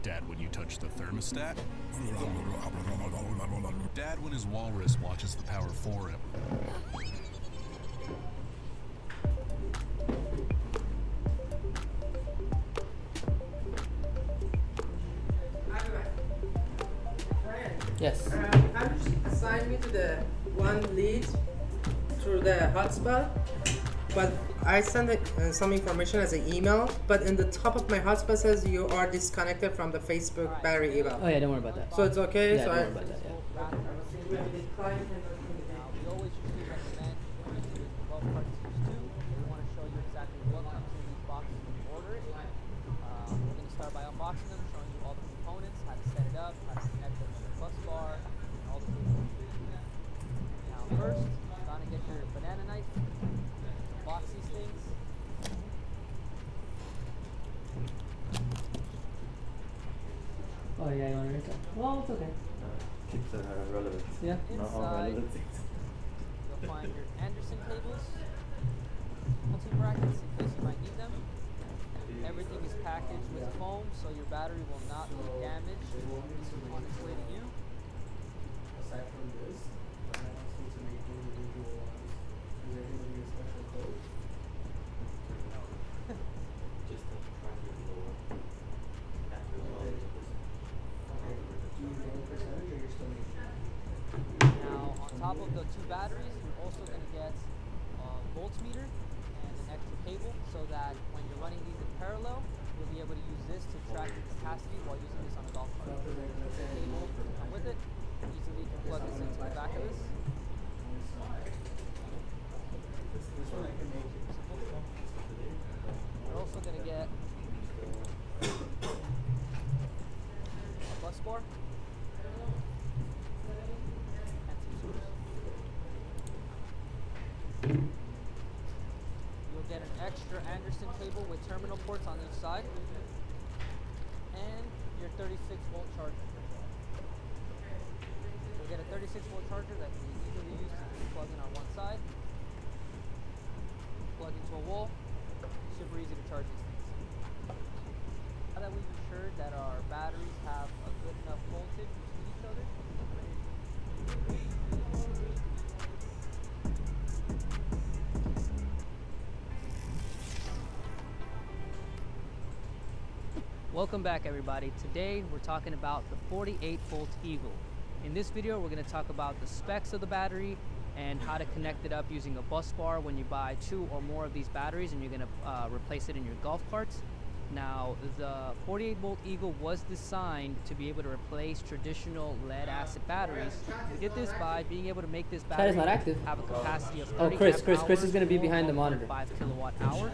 Dad, when you touch the thermostat? Dad, when his walrus watches the power for him. Yes. I'm just assigned me to the one lead through the hotspot, but I sent some information as an email, but in the top of my hotspot says you are disconnected from the Facebook BatteryEVO. Oh yeah, don't worry about that. So it's okay? Yeah, so don't worry about that, yeah. We always usually recommend using the glove carts used to. We want to show you exactly what comes in these boxes when you order it. We're going to start by unboxing them, showing you all the components, how to set it up, how to connect them to the bus bar, and all the things. Now first, you're going to get your banana knife, box these things. Oh yeah, you want to read that? Well, it's okay. Keeps relevant. Yeah. Not all Inside, relevant things. you'll find your Anderson cables, multi-brackets in case you might need them. Everything is packaged with foam, so your battery will not be damaged on its way to you. Aside from this, I asked you to make individual ones. Is there going to be a special code? Just to try to get lower. Okay. Do you get a percentage or you're still making it? Now, on top of the two batteries, you're also going to get a voltmeter and an extra cable so that when you're running these in parallel, you'll be able to use this to track your capacity while using this on a golf cart. The cable will come with it. Easily can plug this into the back of this. This one I can make it. You're also going to get a bus bar and some screws. You'll get an extra Anderson cable with terminal ports on each side and your 36-volt charger. You'll get a 36-volt charger that can be easily used to plug in on one side, plug into a wall. Super easy to charge these things. Now that we've ensured that our batteries have a good enough voltage between each other, welcome back everybody. Today we're talking about the 48-volt Eagle. In this video we're going to talk about the specs of the battery and how to connect it up using a bus bar when you buy 2 or more of these batteries and you're going to replace it in your golf carts. Now, the 48-volt Eagle was designed to be able to replace traditional lead-acid batteries. We did this by being able to make this Chat battery is not active. have a capacity of 30 Oh, Chris amp-hours is going to be or behind the monitor. 5 kilowatt-hour.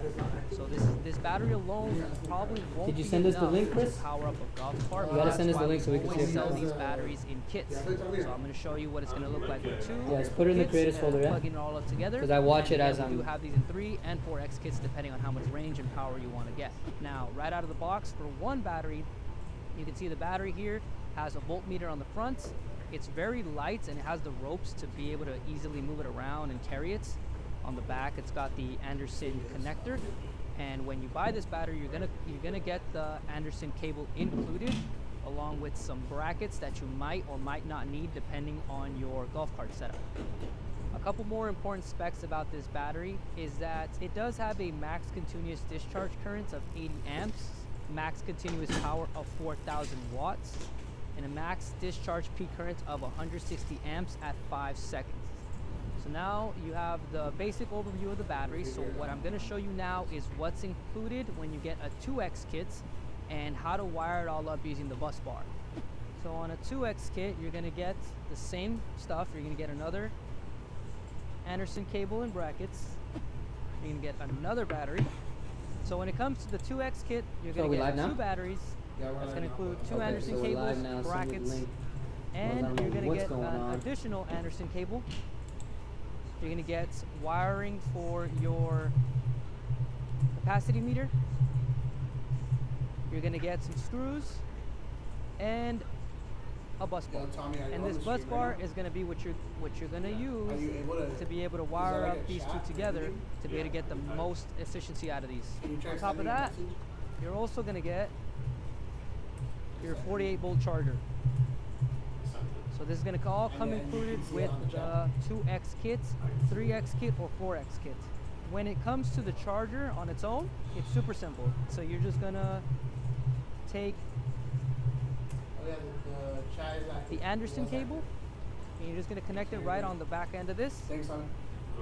So this battery alone probably won't Did you be send us the enough link, Chris? to power up a golf cart. You gotta That's send us the why link so we can always see sell it. these batteries in kits. So I'm going to show you what it's going to look like with 2 Yes, put it in the kits creators and folder, yeah? plugging it all up together. 'Cause I watch it And as we do I'm- have these in 3 and 4X kits depending on how much range and power you want to get. Now, right out of the box for one battery, you can see the battery here has a voltmeter on the front. It's very light and it has the ropes to be able to easily move it around and carry it. On the back, it's got the Anderson connector. And when you buy this battery, you're gonna get the Anderson cable included, along with some brackets that you might or might not need depending on your golf cart setup. A couple more important specs about this battery is that it does have a max continuous discharge current of 80 amps, max continuous power of 4,000 watts, and a max discharge peak current of 160 amps at 5 seconds. So now you have the basic overview of the battery. So what I'm going to show you now is what's included when you get a 2X kit and how to wire it all up using the bus bar. So on a 2X kit, you're going to get the same stuff. You're going to get another Anderson cable and brackets. You're going to get another battery. So when it comes to the 2X kit, you're going to get 2 batteries. That's going to include 2 Anderson so we're live cables, now, send me the brackets, link. and Well, I don't you're know going to what's get going an on. additional Anderson cable. You're going to get wiring for your capacity meter. You're going to get some screws and a bus bar. Tommy, And this bus bar is going to be what you're going to use to be able to wire like a up these shot two together to be able to get the most efficiency out of these. Can you try On top of sending me a that, message? you're also gonna get your 48 volt charger. So this is gonna all come included with the 2X kit, 3X kit, or 4X kit. When it comes to the charger on its own, it's super simple. So you're just gonna take Oh, yeah, the chai is active. the Anderson What's that? cable, and you're just gonna connect it right on the back end of this. Thanks, son.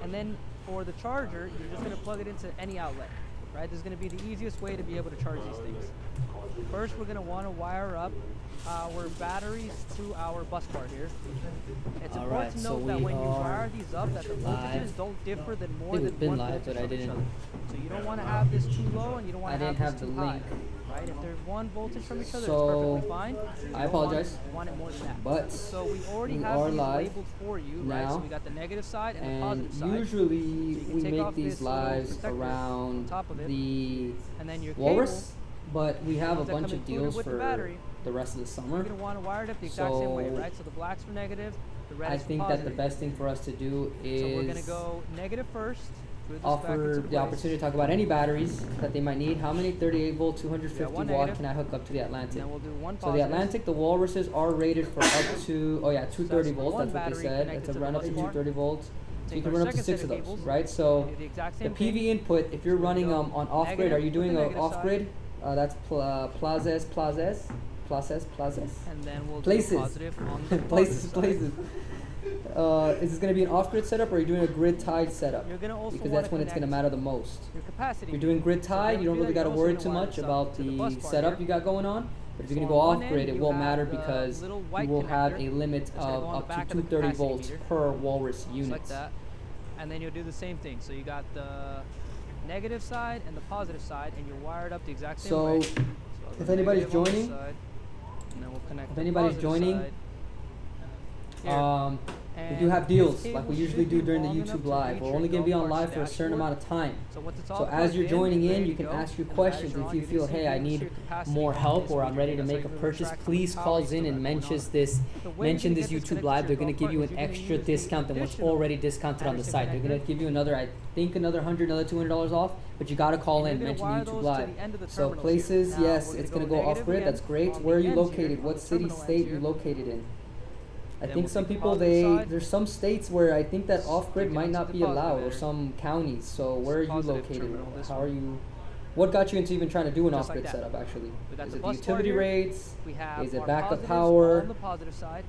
And then for the charger, you're just gonna plug it into any outlet, right? This is gonna be the easiest way to be able to charge these things. First, we're gonna wanna wire up our batteries to our bus bar here. It's important Alright, to so note that we when you are wire these up, that the voltages live. don't differ than more I think than we've been one live, voltage but I from each didn't- other. So you don't wanna have this too low, and you don't wanna I didn't have have this the too high, link. right? If there's one voltage from each other, So, it's perfectly fine. You I don't apologize. Want it more than that. But So we already we have are these live labeled for you, right? now, So we got the negative side and the and positive side. usually you can we take make off these this little lives protector around on top of it, the and then your walrus, but we have a ones that bunch come of included deals with the for battery, the rest of the You're summer. gonna want to wire it up the exact same way, So, right? So the black's for negative, the red I is for think that positive. the best thing for us to do So we're gonna is go negative first. Through this back into offer the place. opportunity to talk about any batteries that they might need. How many 38 volt, 250 one watt negative. can I hook up to the And Atlantic? then we'll do one So the positive. Atlantic, the walruses are rated for up to, oh yeah, 230 that's volts. one That's what they battery said. connected It's a to the run up bus to bar. 230 volts. So Take you can our run up to second 6 set of of those, cables, right? So do the exact the same PV thing. input, if you're So we're running gonna go on off grid, negative are you with the doing a negative off side. grid? That's plazes. And then we'll Places. do positive on the places, positive side. places. Is this going to be an off grid setup, or are you doing a grid tied setup? You're gonna also Because wanna that's when it's going to connect matter the most. your capacity. If you're doing grid So tie, if you don't do really that, got to you're worry also too gonna wire much this up about to the the bus bar setup here. you got going on. But if you're So going to go on off one grid, end, it you will have matter the because little you white will have a connector limit that's gonna of go on the up back to of the 230 capacity volts meter. per walrus Just unit. like that. And then you'll do the same thing. So you got the negative side and the positive side, and you're wired up the exact same So, way. So if the anybody's negative on this joining, side, and then we'll connect if the anybody's positive joining, side here. we do And have this deals like cable we usually should do be during the long enough YouTube to live. reach We're your only going to be on golf live cart's for a certain dashboard. amount of time. So once it's all So as plugged you're in, joining ready in, to you can go, ask your and the questions. batteries are If on, you can feel, see hey, you I can see need your capacity more on help, this or I'm meter. ready to That's make how a you purchase, track the please power calls still in and going on. mentions this. The way you're Mention gonna this get YouTube connected live. to They're your going to golf give you cart an is you're gonna extra use the discount than what's additional already discounted on the Anderson site. They're going connector. to give you another, I think, another $100, another $200 off. But you got to call And in, you're gonna mention wire the YouTube those to live. the end of the So terminals places, here. Now, yes, we're it's gonna going to go off negative grid. again That's great. on Where are the you ends here, located? on What the city, terminal ends state here. you located in? I Then think we'll some take the people positive side. there's some states where I think that off grid Stick it might into not the be positive allowed, or there. some counties. So where are you Positive located? terminal, this How one. are you? What got you into even trying to do an Just off like grid that. setup? Actually, We got is the it the bus bar utility here. rates? We have Is it our backup positives power? on the positive side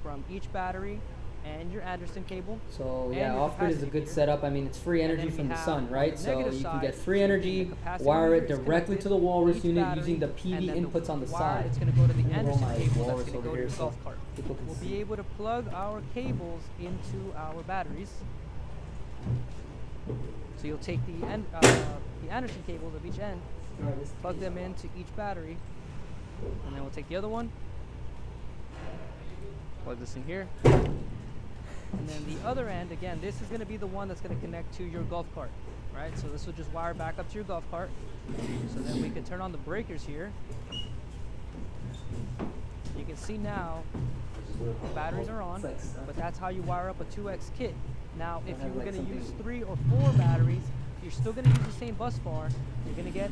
from each battery and your Anderson cable. So and yeah, your off grid is a capacity good meter. setup. I mean, it's free And energy then from we the have sun, on right? the So negative you can side, get free the energy, capacity wire meter it is directly to the connected walrus each unit battery, using the and PV then inputs on the wire side. that's going to go to the I'm gonna roll Anderson my cable that's walrus going to over go to here your so golf cart. people can We'll see. be able to plug our cables into our batteries. So you'll take the Anderson cables of each end, plug them into each battery, and then we'll take the other one, plug this in here, and then the other end, again, this is going to be the one that's going to connect to your golf cart, right? So this will just wire back up to your golf cart. So then we can turn on the breakers here. You can see now the batteries are on, but that's how you wire up a 2X kit. Now, if you were going to use 3 or 4 batteries, you're still going to use the same bus bar. You're going to get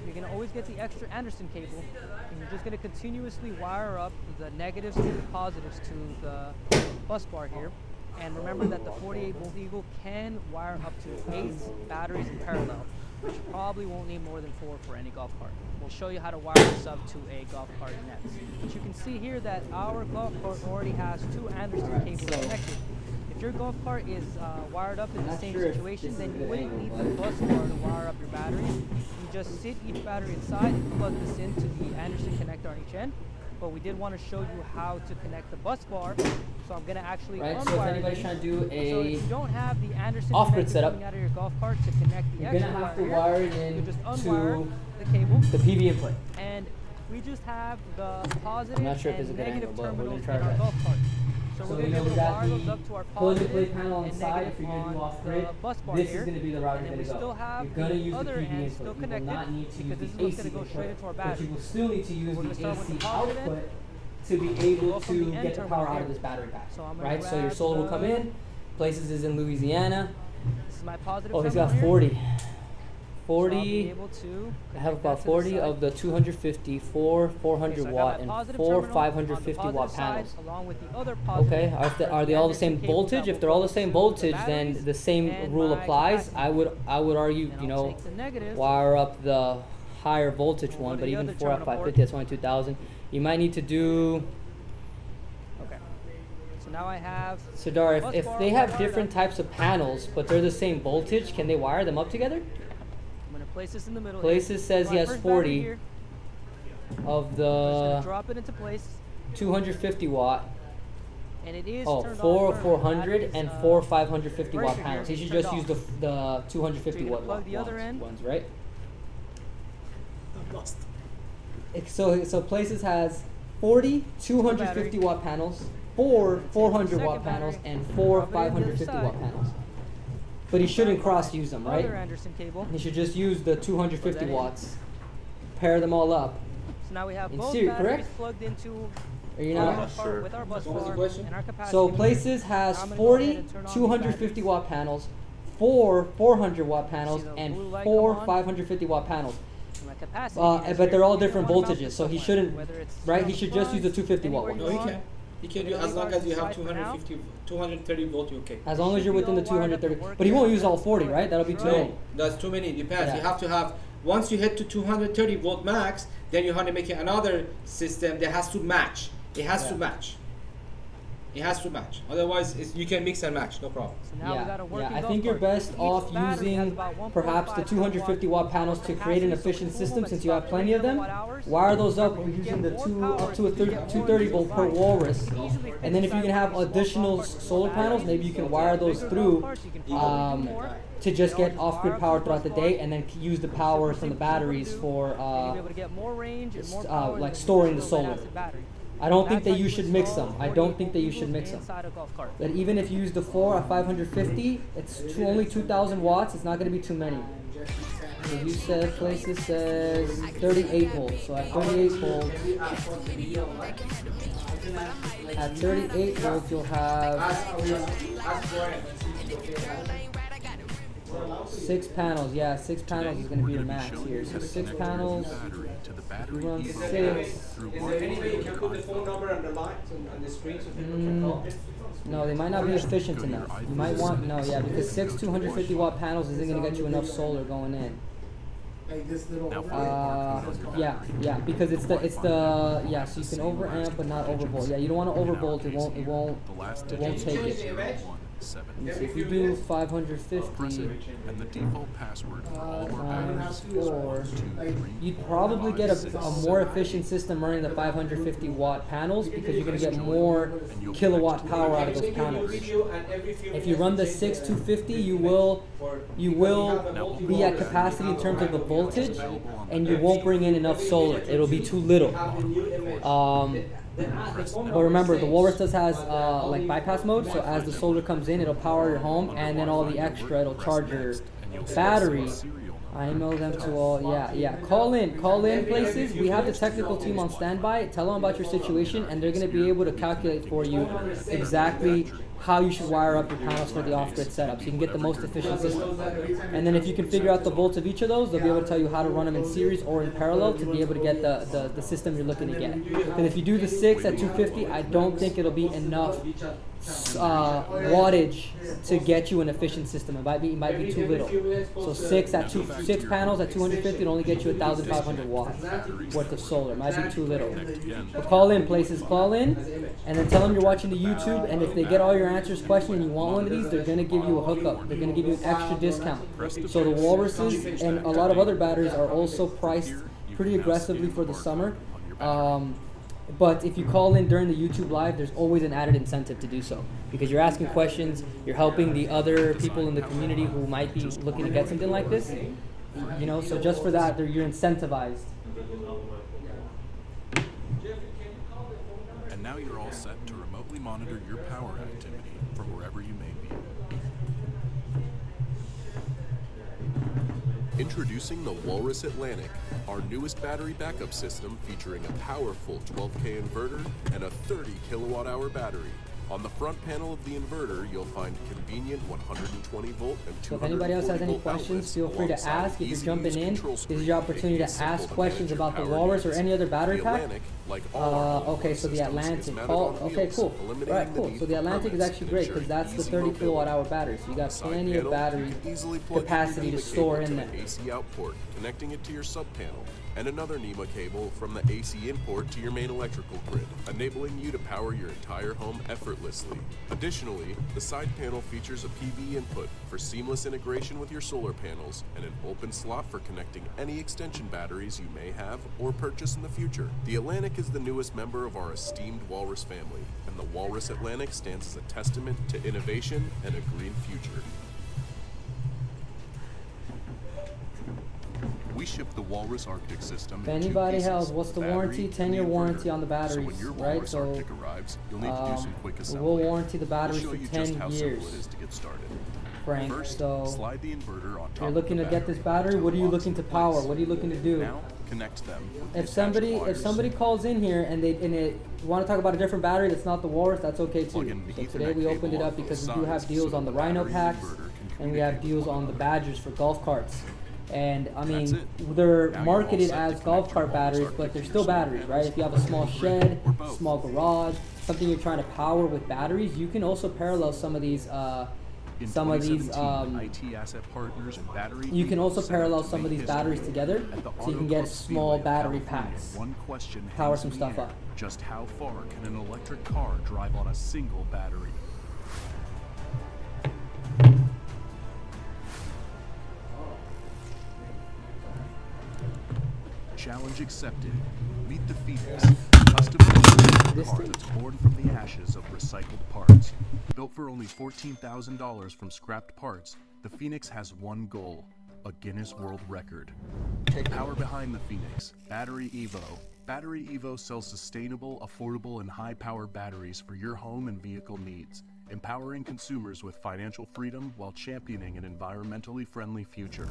you're going to always get the extra Anderson cable, and you're just going to continuously wire up the negatives and the positives to the bus bar here. And remember that the 48 volt Eagle can wire up to 8 batteries in parallel, which you probably won't need more than 4 for any golf cart. We'll show you how to wire this up to a golf cart next. But you can see here that our golf cart already has 2 Anderson cables connected. If your golf cart is wired up in the same situation, then you wouldn't need the bus bar to wire up your batteries. You just sit each battery inside and plug this into the Anderson connector on each end. But we did want to show you how to connect the bus bar, so I'm going to actually Right, unwire so if anybody's these. trying to do So if a you don't have the Anderson off-grid connector setup, coming out of your golf cart to connect the you're extra gonna have to wire, wire it you in just unwire to the cable, the PV input. and we just have the positive I'm not sure if and it's a good negative angle, but we're terminals gonna in try our that. golf cart. So So we're you going to know be we able to got wire those the up to our plug-and-play positive panel on the and side negative if you're gonna on do off the grid. bus bar This here. is gonna be the route And you're then we gonna still go. have You're gonna the use the other PV end input. still You will connected not need to use because this is the what's AC going to go straight input, into our but battery. you will still need to use We're gonna the start with AC the positive end. output to be Go able from the to end get the terminal power out here. of this battery pack. So I'm gonna Right, so your grab solar will come the- in. Places is in Louisiana. This is my positive Oh, he's terminal got here. 40. 40. able to I have connect about that to the 40 side. of the 250, 4 400 Okay, so I got watt, my and positive 4 terminal on the 550 positive watt side, panels. along with the other positive Okay, are they all the same Anderson cable voltage? that If will they're all go the same to voltage, batteries then the same and rule my applies. capacitor. I would argue, Then you I'll know, take the negative. wire up the higher voltage We'll go one, to but the even other 4 at terminal port. 550, that's only 2,000. You might need to do. Okay. So now I have Sidar, bus if bar they all have wired different up. types of panels, but they're the same voltage, can they wire them up together? I'm gonna place this in the middle. Places says he My has first battery 40 here. of I'm just gonna the drop it into place, 250 watt. and it is Oh, turned four on. 400 and 4 550 watt breaker panels. here He is should just turned use the 250 So you're watt gonna plug the other end. ones, right? I'm lost. So Places has 40 250 battery. watt panels, 4 Take the 400 watt second panels, battery, and 4 drop it into the 550 watt side. panels. But he shouldn't cross use them, right? Other Anderson cable. He should just use the 250 that in. watts, pair them all up. So now we have In both series, batteries correct? plugged into Are you Oh, not? yeah. bus bar Sure. with our bus What was the bar question? and our capacity. So meter. Places has I'm gonna go ahead 40 and turn on these 250 batteries. watt panels, 4 400 watt panels, See the and blue light 4 come on? 550 watt panels. And my capacity But meter is they're here. all You're gonna different wanna mount voltages, this so he somewhere, shouldn't, whether it's right? on He the should just use the front, 250 watt anywhere one. No, you you want. can. You can We're do gonna as leave long ours as you have aside for now. 230 volt, you're okay. As long as you're Should be within the all wired up to 230. work But he here. won't use all 40, right? That'll be too No, many. that's too many. Depends. Yeah. You have to have. Once you hit to 230 volt max, then you have to make another system that has to match. It has to Yeah. match. It has to match. Otherwise, you can mix and match. No problem. So now we got a working I golf think you're cart. best Each off battery has using about 1.5 perhaps the 250 watt panels to create an capacity, so efficient full system movement since is you have about plenty of 3 them. kilowatt-hours. Wire those up When you using get the more two power, up to a you get more 230 volt per design. walrus. Easily fit And then if you inside can have one of these small additional golf carts with solar more panels, batteries. maybe you can wire those Bigger through golf carts, you can probably do more. to just You get know, off-grid wire power up throughout the bus day, bar, and then use the power from the batteries for and you'll be able to get more range and more power like than storing the traditional solar. lead-acid battery. I don't think That's that how you should mix install them. I don't think that you 48 should mix them. inside a golf cart. But even if you use the 4 at 550, it's only 2,000 watts. It's not going to be too many. So you said Places says 38 volts. So at 38 volts, at 38 volts you'll have 6 panels. Yeah, 6 panels is going to be your max here. So 6 panels. Battery to the You run BatteryEVO 6. through Is one there any way you can voltage put the phone number on the line on the screen so people can call? No, they might not be efficient enough. You might want, no, yeah, because 6 250 watt panels isn't going to get you enough solar going in. Like this little. Yeah, because it's the yeah, so you can overamp but not overvolt. Yeah, you don't want to overvolt. It won't The last it won't digit take is it. 017. Let me see, if you do Press 550 it, and the default password for all of our batteries times is 4, 1, 2, 3, you'd probably get a more efficient system running the 550 watt panels because you're going to get more kilowatt power out of those panels. If you run the 6250, you will be at capacity in terms of the voltage, and you won't bring in enough solar. It'll be too little. But remember, the Walrus does has like bypass mode, so as the solar comes in, it'll power your home, and then all the extra, it'll charge your battery. I email them to all, yeah. Call in Places. We have the technical team on standby. Tell them about your situation, and they're going to be able to calculate for you exactly how you should wire up your panels for the off-grid setup, so you can get the most efficient system. And then if you can figure out the volts of each of those, they'll be able to tell you how to run them in series or in parallel to be able to get the system you're looking to get. Because if you do the 6 at 250, I don't think it'll be enough wattage to get you an efficient system. It might be too little. So 6 panels at 250 will only get you 1,500 watts worth of solar. Might be too little. But call in, Places, call in, and then tell them you're watching the YouTube. And if they get all your answers question and you want one of these, they're gonna give you a hookup. They're gonna give you an extra discount. So the Walruses and a lot of other batteries are also priced pretty aggressively for the summer. But if you call in during the YouTube live, there's always an added incentive to do so because you're asking questions, you're helping the other people in the community who might be looking to get something like this. You know, so just for that, you're incentivized. And now you're all set to remotely monitor your power activity from wherever you may be. Introducing the Walrus Atlantic, our newest battery backup system featuring a powerful 12K inverter and a 30 kilowatt hour battery, On the front panel of the inverter, you'll find convenient 120 volt and 240 So if anybody else has any volt questions, outlets feel free to alongside ask. If you're easy-to-use jumping in, control this is screen, your opportunity to making it simple ask to questions manage your about the power Walrus or needs. any other battery The pack. Atlantic, like all our Okay, so the systems, is Atlantic. mounted Call, on okay, wheels, cool. eliminating Alright, the cool. need So the for Atlantic is permits actually and great because ensuring that's the easy 30 mobility. kilowatt hour battery. So you got Side plenty of panel, battery you can easily plug capacity your to NEMA store cable in to there. an AC out port, connecting it to your sub panel, and another NEMA cable from the AC import to your main electrical grid, enabling you to power your entire home effortlessly. Additionally, the side panel features a PV input for seamless integration with your solar panels and an open slot for connecting any extension batteries you may have or purchase in the future. The Atlantic is the newest member of our esteemed Walrus family, and the Walrus Atlantic stands as a testament to innovation and a green future. We ship the Walrus Arctic system. If in two anybody pieces, has, what's the battery warranty? and 10-year the warranty inverter. on the batteries, So when your right? Walrus So Arctic arrives, you'll need to do some quick assembly. we'll warranty the batteries We'll show for you 10 just how years. simple it is to get started. Frank, First, so slide the inverter on top you're of looking the to get this battery battery. until What are it you locks looking to in power? place. What are you looking to do? Now, connect them with the If attached somebody wires. calls in here and they want to talk about a different battery that's not the Walrus, that's okay Plug too. in the So Ethernet today we opened it cable up on both because we do have sides deals so on the the Rhino battery packs inverter can and we have communicate deals with on one the another. Badgers for golf carts. And I mean, That's they're Now you're all marketed set to as connect golf your cart Walrus batteries, Arctic but to they're your still solar batteries, right? panels, If you have a small grid, shed, or both. small garage, something you're trying to power with batteries, you can also parallel some of these. In Some of these, 2017, IT Asset Partners and BatteryEVO you can also set out parallel to some of make these history. batteries together, At the so you can Auto get Club small Speedway of battery California, packs. One question Power hangs some in the stuff air. up. Just how far can an electric car drive on a single battery? Challenge accepted. Meet the Phoenix, custom car that's born from the ashes of recycled parts. Built for only $14,000 from scrapped parts, the Phoenix has one goal: a Guinness World Record. Power behind the Phoenix, BatteryEVO. BatteryEVO sells sustainable, affordable, and high-power batteries for your home and vehicle needs, empowering consumers with financial freedom while championing an environmentally friendly future.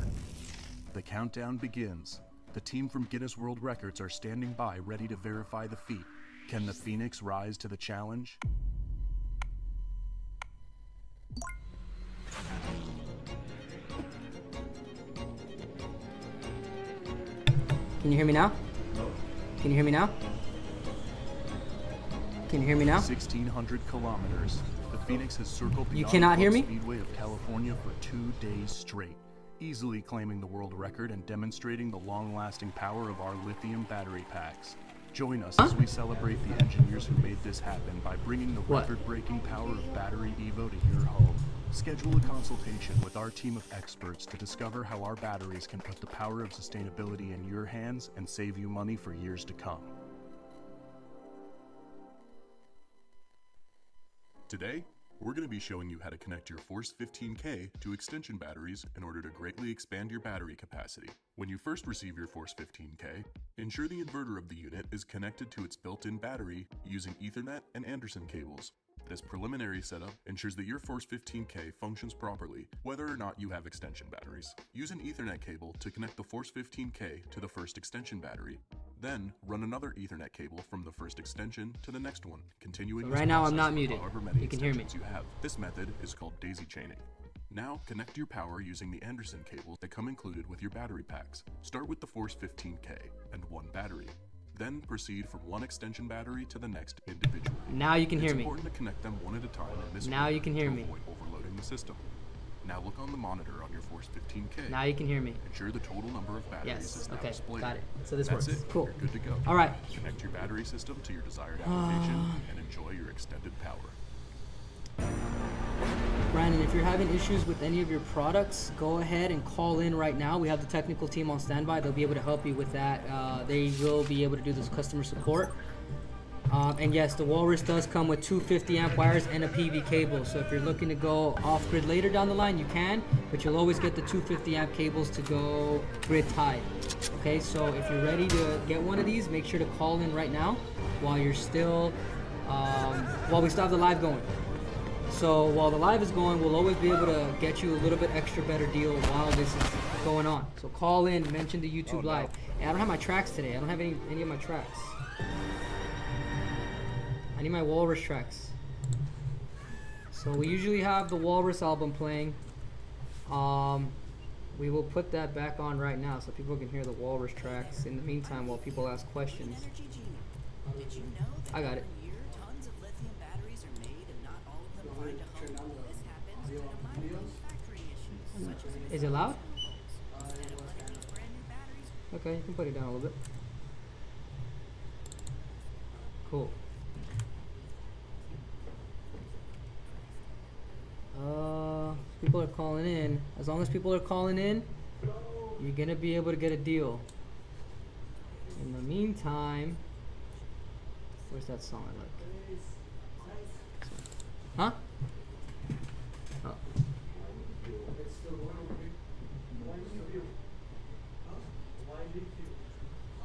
The countdown begins. The team from Guinness World Records are standing by, ready to verify the feat. Can the Phoenix rise to the challenge? Can you hear me now? Can you hear me now? Can you hear me now? 1,600 kilometers. The Phoenix has circled the You cannot hear me? Speedway of California for 2 days straight, easily claiming the world record and demonstrating the long-lasting power of our lithium battery packs. Join us as we celebrate the engineers who made this happen by bringing the What? record-breaking power of BatteryEVO to your home. Schedule a consultation with our team of experts to discover how our batteries can put the power of sustainability in your hands and save you money for years to come. Today, we're going to be showing you how to connect your Force 15K to extension batteries in order to greatly expand your battery capacity. When you first receive your Force 15K, ensure the inverter of the unit is connected to its built-in battery using Ethernet and Anderson cables. This preliminary setup ensures that your Force 15K functions properly, whether or not you have extension batteries. Use an Ethernet cable to connect the Force 15K to the first extension battery. Then, run another Ethernet cable from the first extension to the next one, continuing So this right now I'm process not for muted. however many You can hear me. extensions you have. This method is called daisy chaining. Now, connect your power using the Anderson cables that come included with your battery packs. Start with the Force 15K and one battery. Then proceed from one extension battery to the next individually. Now you can hear It's me. important to connect them one at a time in this Now way you can hear to me. avoid overloading the system. Now look on the monitor on your Force 15K. Now you can hear me. Ensure the total number of batteries Yes. is now Okay. displayed. Got it. So this That's works. it. Cool. You're good to go. All right. Connect your battery system to your desired application and enjoy your extended power. Brandon, if you're having issues with any of your products, go ahead and call in right now. We have the technical team on standby. They'll be able to help you with that. They will be able to do this customer support. And yes, the Walrus does come with two 50 amp wires and a PV cable. So if you're looking to go off grid later down the line, you can, but you'll always get the two 50 amp cables to go grid tied. Okay, so if you're ready to get one of these, make sure to call in right now while you're still, while we still have the live going. So while the live is going, we'll always be able to get you a little bit extra better deal while this is going on. So call in, mention the YouTube live. And I don't have my tracks today. I don't have any of my tracks. I need my Walrus tracks. So we usually have the Walrus album playing. We will put that back on right now so people can hear the Walrus tracks in the meantime while people ask questions. Energy Genie. Did you know that I got it. every year tons of lithium batteries are made and not all of them find a home? This happens due to minor manufacturing issues such as Is it loud? instead of letting these brand new batteries Okay, you can put it down a little bit. Cool. People are calling in. As long as people are calling in, you're gonna be able to get a deal. In the meantime, where's that song I like? Huh? Oh. It's still going over here. Why did you view? Huh? Why did you?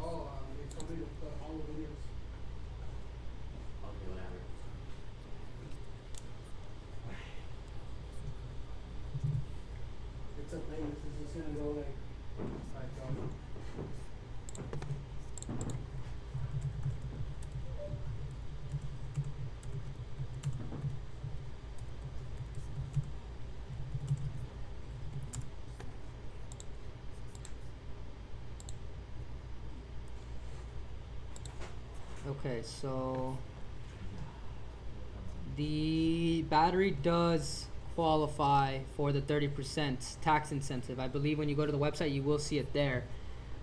Oh, they told me to put all the videos. Okay, whatever. It's a playlist. It's just gonna go like Okay, so the battery does qualify for the 30% tax incentive. I believe when you go to the website, you will see it there.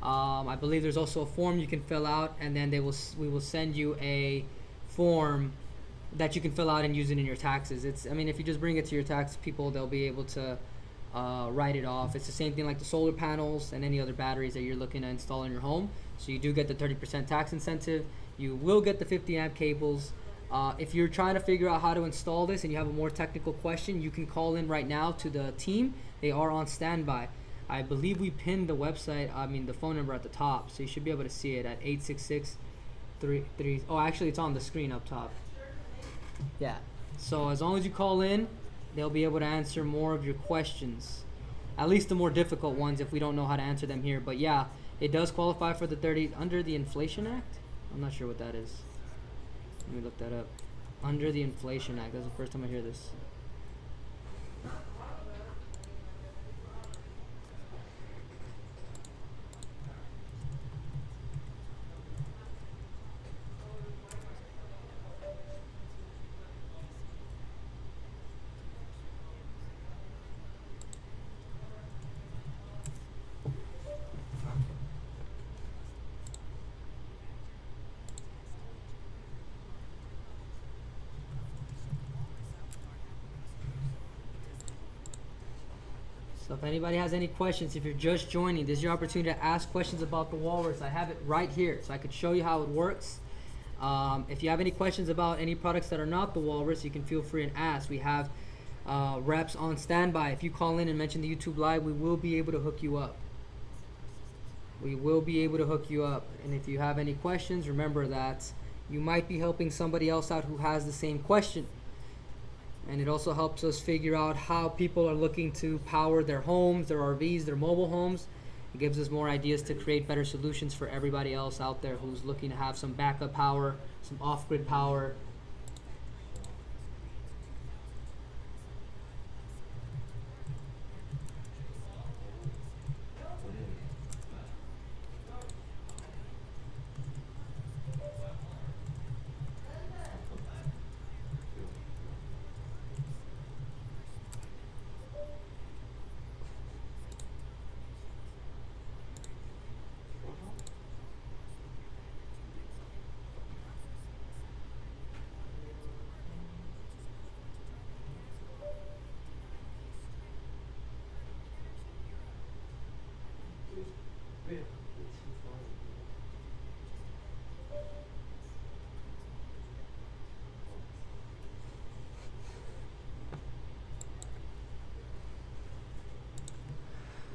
I believe there's also a form you can fill out, and then we will send you a form that you can fill out and use it in your taxes. I mean, if you just bring it to your tax people, they'll be able to write it off. It's the same thing like the solar panels and any other batteries that you're looking to install in your home. So you do get the 30% tax incentive. You will get the 50 amp cables. If you're trying to figure out how to install this and you have a more technical question, you can call in right now to the team. They are on standby. I believe we pinned the website, the phone number at the top, so you should be able to see it at 866-33. Oh, actually, it's on the screen up top. Yeah. So as long as you call in, they'll be able to answer more of your questions, at least the more difficult ones if we don't know how to answer them here. But yeah, it does qualify for the 30 under the Inflation Act. I'm not sure what that is. Let me look that up. Under the Inflation Act. That's the first time I hear this. So if anybody has any questions, if you're just joining, this is your opportunity to ask questions about the Walrus. I have it right here, so I could show you how it works. If you have any questions about any products that are not the Walrus, you can feel free and ask. We have reps on standby. If you call in and mention the YouTube Live, we will be able to hook you up. We will be able to hook you up. And if you have any questions, remember that you might be helping somebody else out who has the same question. And it also helps us figure out how people are looking to power their homes, their RVs, their mobile homes. It gives us more ideas to create better solutions for everybody else out there who's looking to have some backup power, some off-grid power.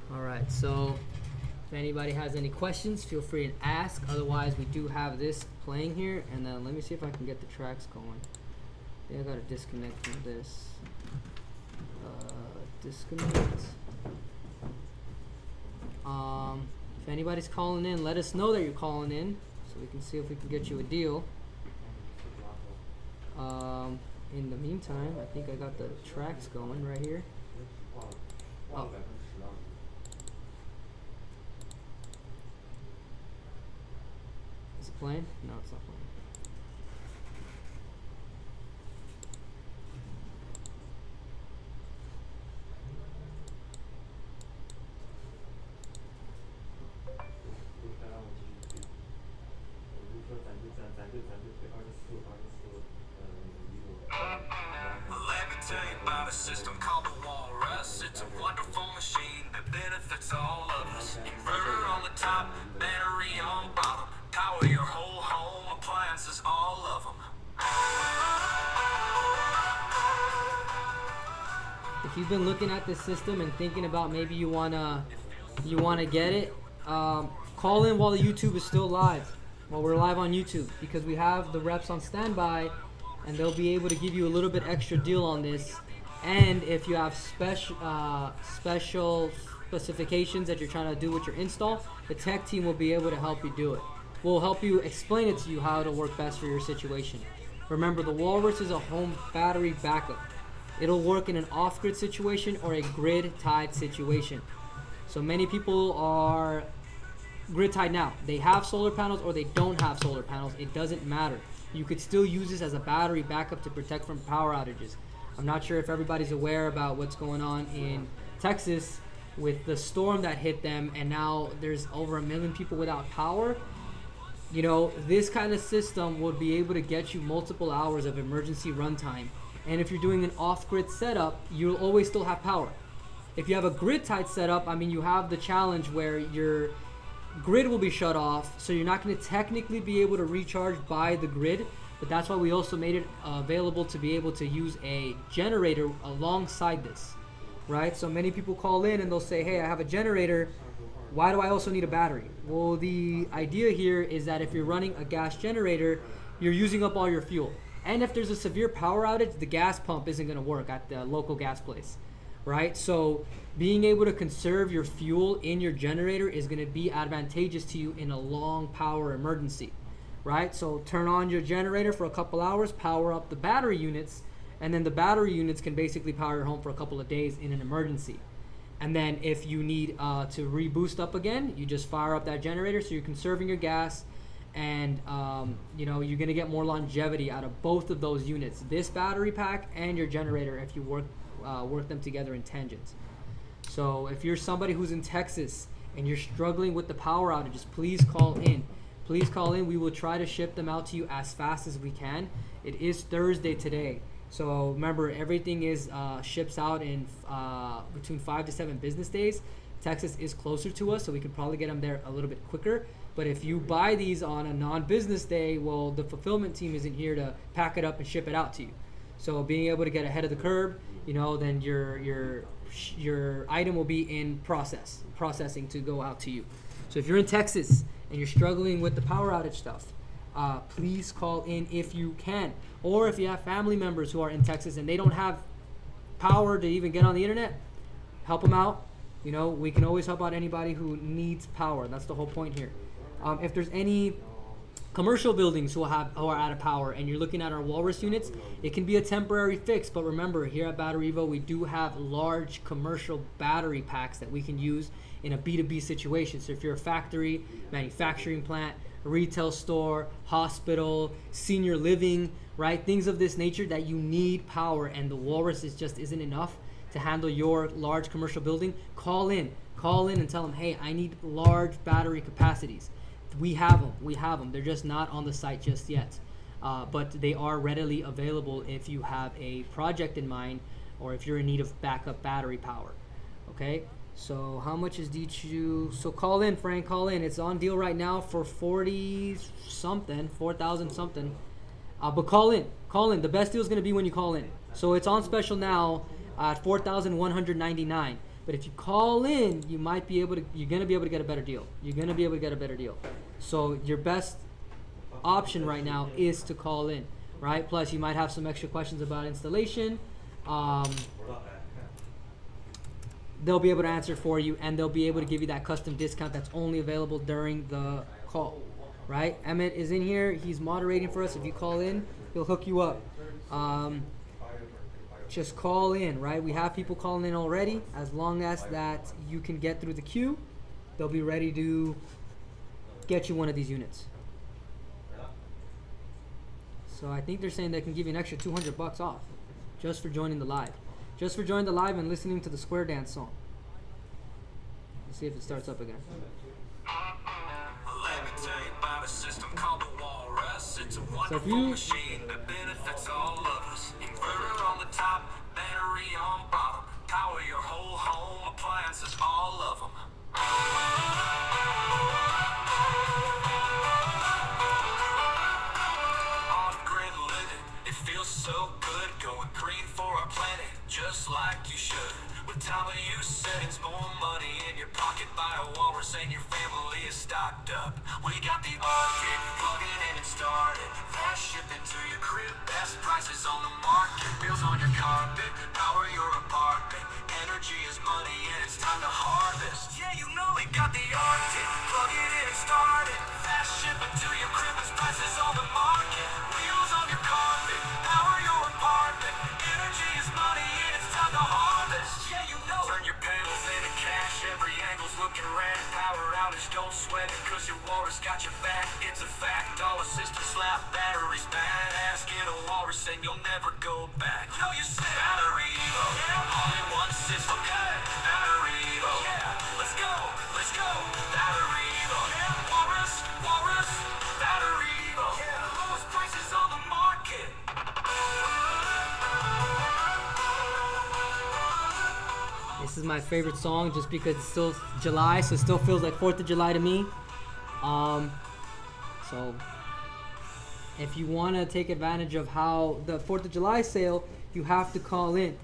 Alright, so if anybody has any questions, feel free and ask. Otherwise, we do have this playing here. And then let me see if I can get the tracks going. I think I gotta disconnect from this. Disconnect. If anybody's calling in, let us know that you're calling in so we can see if we can get you a deal. in the meantime, I think I got the tracks going right here. Oh. Is it playing? No, it's not playing. Let me tell you about a system called the Walrus. It's a wonderful machine that benefits all of us. Inverter on the top, battery on bottom. Power your whole home, appliances, all of them. If you've been looking at this system and thinking about maybe you wanna get it, call in while the YouTube is still live, while we're live on YouTube, because we have the reps on standby, and they'll be able to give you a little bit extra deal on this. And if you have special specifications that you're trying to do with your install, the tech team will be able to help you do it. We'll help you explain it to you how it'll work best for your situation. Remember, the Walrus is a home battery backup. It'll work in an off-grid situation or a grid-tied situation. So many people are grid-tied now. They have solar panels or they don't have solar panels. It doesn't matter. You could still use this as a battery backup to protect from power outages. I'm not sure if everybody's aware about what's going on in Texas with the storm that hit them, and now there's over 1 million people without power. You know, this kind of system would be able to get you multiple hours of emergency runtime. And if you're doing an off-grid setup, you'll always still have power. If you have a grid-tied setup, I mean, you have the challenge where your grid will be shut off, so you're not going to technically be able to recharge by the grid. But that's why we also made it available to be able to use a generator alongside this, right? So many people call in and they'll say, hey, I have a generator. Why do I also need a battery? Well, the idea here is that if you're running a gas generator, you're using up all your fuel. And if there's a severe power outage, the gas pump isn't going to work at the local gas place, right? So being able to conserve your fuel in your generator is going to be advantageous to you in a long power emergency, right? So turn on your generator for a couple hours, power up the battery units, and then the battery units can basically power your home for a couple of days in an emergency. And then if you need to reboost up again, you just fire up that generator, so you're conserving your gas, and you know, you're going to get more longevity out of both of those units, this battery pack and your generator, if you work them together in tangents. So if you're somebody who's in Texas and you're struggling with the power outages, please call in. Please call in. We will try to ship them out to you as fast as we can. It is Thursday today. So remember, everything is ships out in between 5 to 7 business days. Texas is closer to us, so we can probably get them there a little bit quicker. But if you buy these on a non-business day, well, the fulfillment team isn't here to pack it up and ship it out to you. So being able to get ahead of the curve, you know, then your item will be in processing to go out to you. So if you're in Texas and you're struggling with the power outage stuff, please call in if you can. Or if you have family members who are in Texas and they don't have power to even get on the internet, help them out. You know, we can always help out anybody who needs power. That's the whole point here. If there's any commercial buildings who are out of power and you're looking at our Walrus units, it can be a temporary fix. But remember, here at BatteryEVO, we do have large commercial battery packs that we can use in a B2B situation. So if you're a factory, manufacturing plant, retail store, hospital, senior living, right? Things of this nature that you need power, and the Walrus just isn't enough to handle your large commercial building. Call in and tell them, hey, I need large battery capacities. We have them. They're just not on the site just yet. But they are readily available if you have a project in mind or if you're in need of backup battery power. Okay? So how much is D2? So call in, Frank, call in. It's on deal right now for 40-something, 4,000 something. But call in. The best deal is going to be when you call in. So it's on special now at 4,199. But if you call in, you're going to be able to get a better deal. So your best option right now is to call in, right? Plus you might have some extra questions about installation. They'll be able to answer for you, and they'll be able to give you that custom discount that's only available during the call, right? Emmett is in here. He's moderating for us. If you call in, he'll hook you up. just call in, right? We have people calling in already. As long as that you can get through the queue, they'll be ready to get you one of these units. So I think they're saying they can give you an extra $200 off just for joining the live. Just for joining the live and listening to the Square Dance song. Let's see if it starts up again. Let me tell you about a system called the Walrus. It's a So if wonderful you machine that benefits all of us. Inverter on the top, battery on bottom. Power your whole home, appliances, all of them. On-grid living, it feels so good. Going green for our planet, just like you should. With time of use settings, more money in your pocket. Buy a Walrus and your family is stocked up. We got the Arctic, plug it in and start it. Fast shipping to your crib, best prices on the market. Wheels on your carpet, power your apartment. Energy is money and it's time to harvest. Yeah, you know we got the Arctic, plug it in and start it. Fast shipping to your crib, best prices on the market. Wheels on your carpet, power your apartment. Energy is money and it's time to harvest. Yeah, you know. Turn your panels into cash, every angle's looking rad. Power outage, don't sweat it, cause your Walrus got your back. It's a fact, all assistant slap batteries badass. Get a Walrus and you'll never go back. No, you said BatteryEVO, all in one system. BatteryEVO, let's go, BatteryEVO, Walrus, BatteryEVO, lowest prices on the market. This is my favorite song just because it's still July, so it still feels like 4th of July to me. So if you want to take advantage of how the 4th of July sale, you have to call in.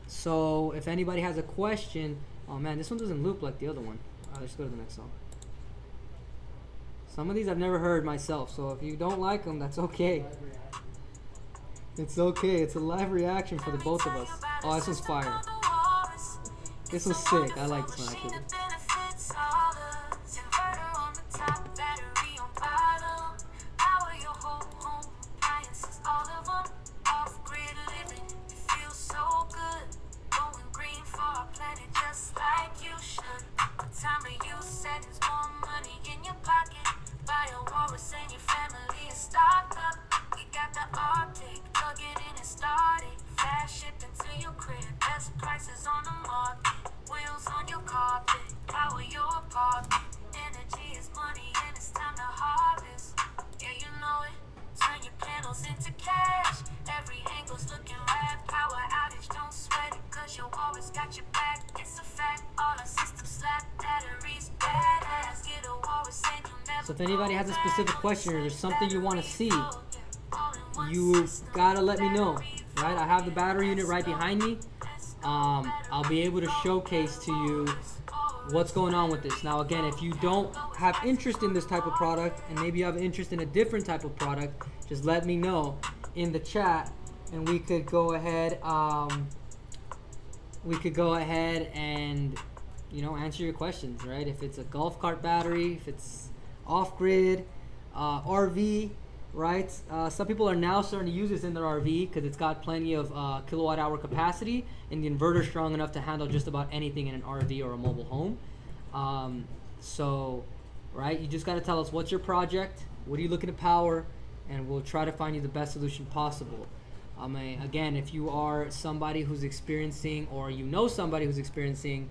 So if anybody has a question, oh man, this one doesn't loop like the other one. Let's go to the next song. Some of these I've never heard myself, so if you don't like them, that's okay. It's okay. It's a live reaction for the both of us. Oh, this one's fire. This one's sick. I like this one actually. So if anybody has a specific question or there's something you want to see, you gotta let me know, right? I have the battery unit right behind me. I'll be able to showcase to you what's going on with this. Now again, if you don't have interest in this type of product and maybe you have interest in a different type of product, just let me know in the chat and we could go ahead and answer your questions, right? If it's a golf cart battery, if it's off-grid, RV, right? Some people are now starting to use this in their RV because it's got plenty of kilowatt hour capacity and the inverter strong enough to handle just about anything in an RV or a mobile home. So, right, you just got to tell us what's your project, what are you looking to power, and we'll try to find you the best solution possible. Again, if you are somebody who's experiencing or you know somebody who's experiencing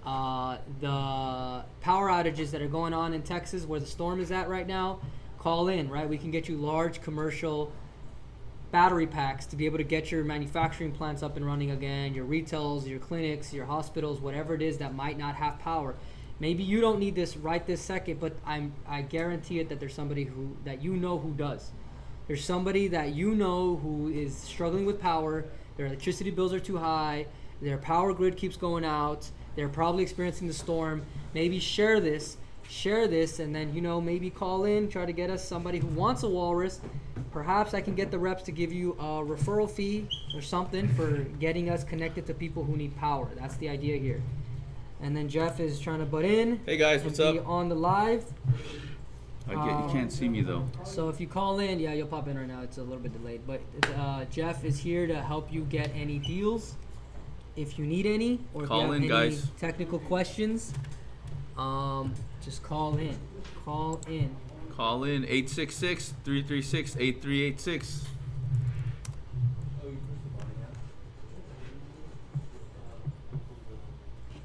the power outages that are going on in Texas where the storm is at right now, call in, right? We can get you large commercial battery packs to be able to get your manufacturing plants up and running again, your retails, your clinics, your hospitals, whatever it is that might not have power. Maybe you don't need this right this second, but I guarantee it that there's somebody that you know who does. There's somebody that you know who is struggling with power, their electricity bills are too high, their power grid keeps going out, they're probably experiencing the storm. Maybe share this, and then maybe call in, try to get us somebody who wants a Walrus, perhaps I can get the reps to give you a referral fee or something for getting us connected to people who need power. That's the idea here. And then Jeff is trying to butt in. Hey guys, and what's be up? on the live. You can't see me though. So if you call in, yeah, you'll pop in right now. It's a little bit delayed, but Jeff is here to help you get any deals, if you need any, or if Call you have in, any guys. technical questions. Just call in. Call in. Call in 866-336-8386.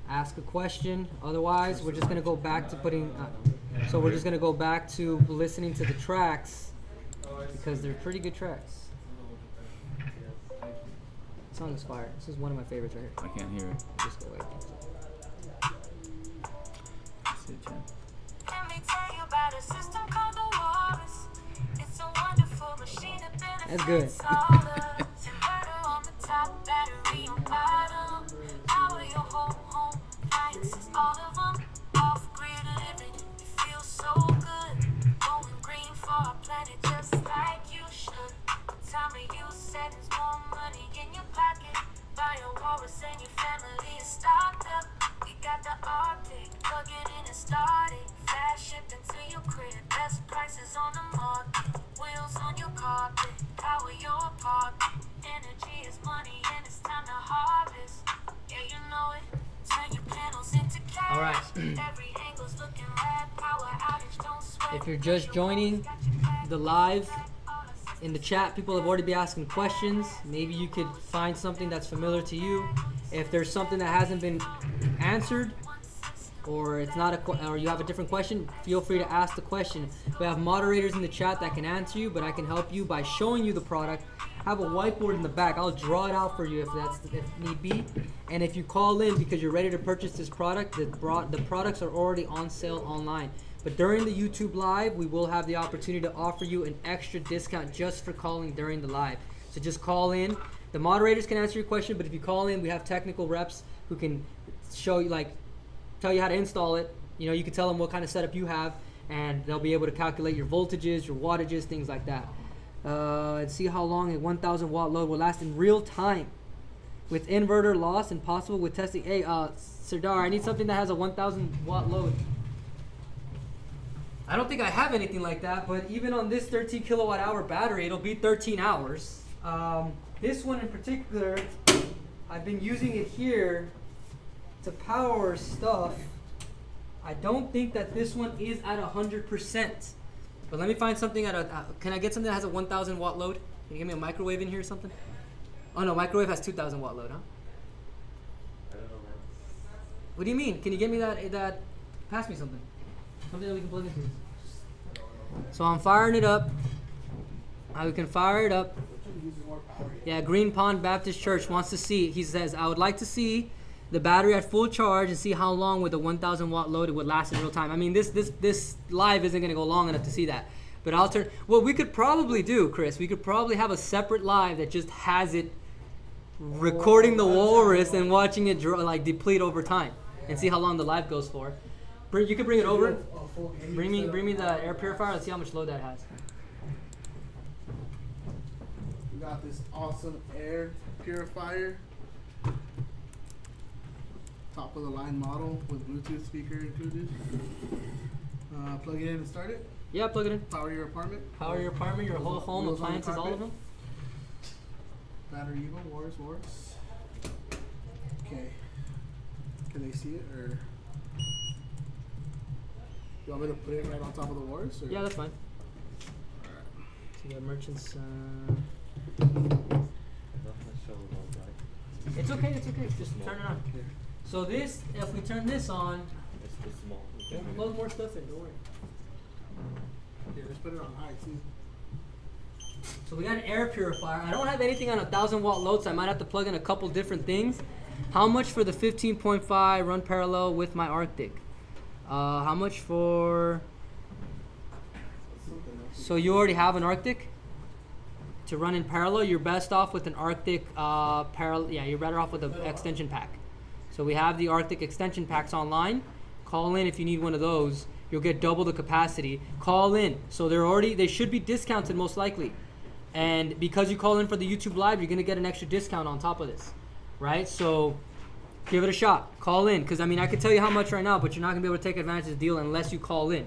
Ask a question. Otherwise, we're just gonna go back to putting. So we're just gonna go back to listening to the tracks because they're pretty good tracks. This song is fire. This is one of my favorites right here. I can't hear it. Just go away. That's it, Jen. Let me tell you about a system called the Walrus. It's a wonderful machine that That's good. benefits all of us. Inverter on the top, battery on bottom. Power your whole home, appliances, all of them. Off-grid living, it feels so good. Going green for our planet just like you should. Time of use savings, more money in your pocket. Buy a Walrus and your family is stocked up. We got the Arctic, plug it in and start it. Fast shipping to your crib, best prices on the market. Wheels on your carpet, power your apartment. Energy is money and it's time to harvest. Yeah, you know it. Turn your panels into cash. All right. Every angle's looking rad. Power outage, don't sweat. If you're just joining the live, in the chat, people have already been asking questions. Maybe you could find something that's familiar to you. If there's something that hasn't been answered, or it's not or you have a different question, feel free to ask the question. We have moderators in the chat that can answer you, but I can help you by showing you the product. I have a whiteboard in the back. I'll draw it out for you if need be. And if you call in because you're ready to purchase this product, the products are already on sale online. But during the YouTube live, we will have the opportunity to offer you an extra discount just for calling during the live. So just call in. The moderators can answer your question, but if you call in, we have technical reps who can show you, tell you how to install it. You know, you can tell them what kind of setup you have, and they'll be able to calculate your voltages, your wattages, things like that. And see how long a 1,000 watt load will last in real time. With inverter loss and possible with testing. Hey, Serdar, I need something that has a 1,000 watt load. I don't think I have anything like that, but even on this 13 kilowatt hour battery, it'll be 13 hours. This one in particular, I've been using it here to power stuff. I don't think that this one is at 100%. But let me find something can I get something that has a 1,000 watt load? Can you give me a microwave in here or something? Oh no, microwave has 2,000 watt load, huh? I don't know, man. What do you mean? Can you get me that, pass me something. Something that we can plug into. So I'm firing it up. We can fire it up. Yeah, Green Pond Baptist Church wants to see. He says, I would like to see the battery at full charge and see how long with a 1,000 watt load it would last in real time. I mean, this live isn't going to go long enough to see that. But I'll turn. What we could probably do, Chris, we could probably have a separate live that just has it recording the Walrus and watching it deplete over time and see how long the live goes for. You can bring it over. Bring me the air purifier. Let's see how much load that has. We got this awesome air purifier. Top of the line model with Bluetooth speaker included. Plug it in and start it. Yeah, plug it in. Power your apartment. Power your apartment, your whole home, Wheels on the appliances, all of them. carpet. BatteryEVO, Walrus. Okay. Can they see it or? You want me to put it right on top of the Walrus? Or? Yeah, that's fine. So you got merchants. It's okay. Just turn it on. So this, if we turn this on, It's too small. we'll plug more stuff in. Don't worry. Yeah, let's put it on high too. So we got an air purifier. I don't have anything on 1,000 watt load, so I might have to plug in a couple different things. How much for the 15.5 run parallel with my Arctic? How much for? So you already have an Arctic to run in parallel. You're best off with an Arctic parallel. Yeah, you're better off with an extension pack. So we have the Arctic extension packs online. Call in if you need one of those. You'll get double the capacity. Call in. So they should be discounted most likely. And because you call in for the YouTube Live, you're going to get an extra discount on top of this, right? So give it a shot. Call in. Because, I mean, I can tell you how much right now, but you're not going to be able to take advantage of the deal unless you call in.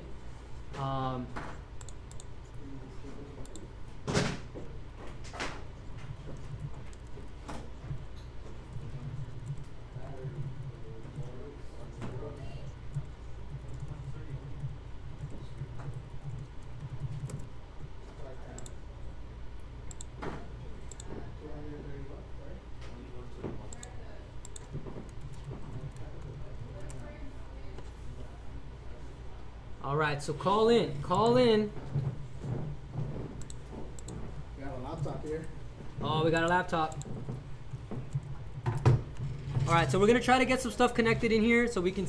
All right, so call in. Call in. We got a laptop here. Oh, we got a laptop. All right, so we're gonna try to get some stuff connected in here so we can.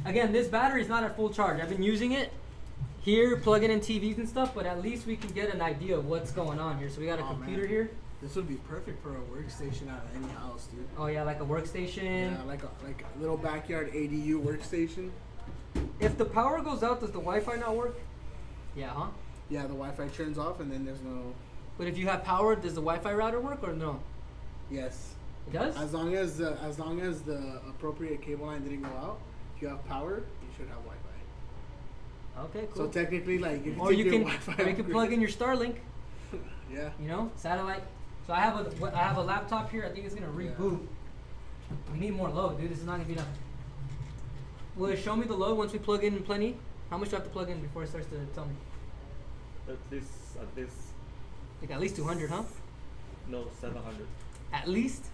Again, this battery is not at full charge. I've been using it here, plugging in TVs and stuff, but at least we can get an idea of what's going on here. So we got a computer here. This would be perfect for a workstation out of any house, dude. Oh yeah, like a workstation. Yeah, like a little backyard ADU workstation. If the power goes out, does the Wi-Fi not work? Yeah, huh? Yeah, the Wi-Fi turns off and then there's no. But if you have power, does the Wi-Fi router work or no? Yes. It does? As long as the appropriate cable line didn't go out, if you have power, you should have Wi-Fi. Okay, cool. So technically, like, if you Or take you your can, Wi-Fi or you can plug in your Starlink. Yeah. You know, satellite. So I have a laptop here. I think it's gonna reboot. We need more load, dude. This is not gonna be enough. Will it show me the load once we plug in plenty? How much do I have to plug in before it starts to tell me? At least. Like at least 200, huh? No, 700. At least.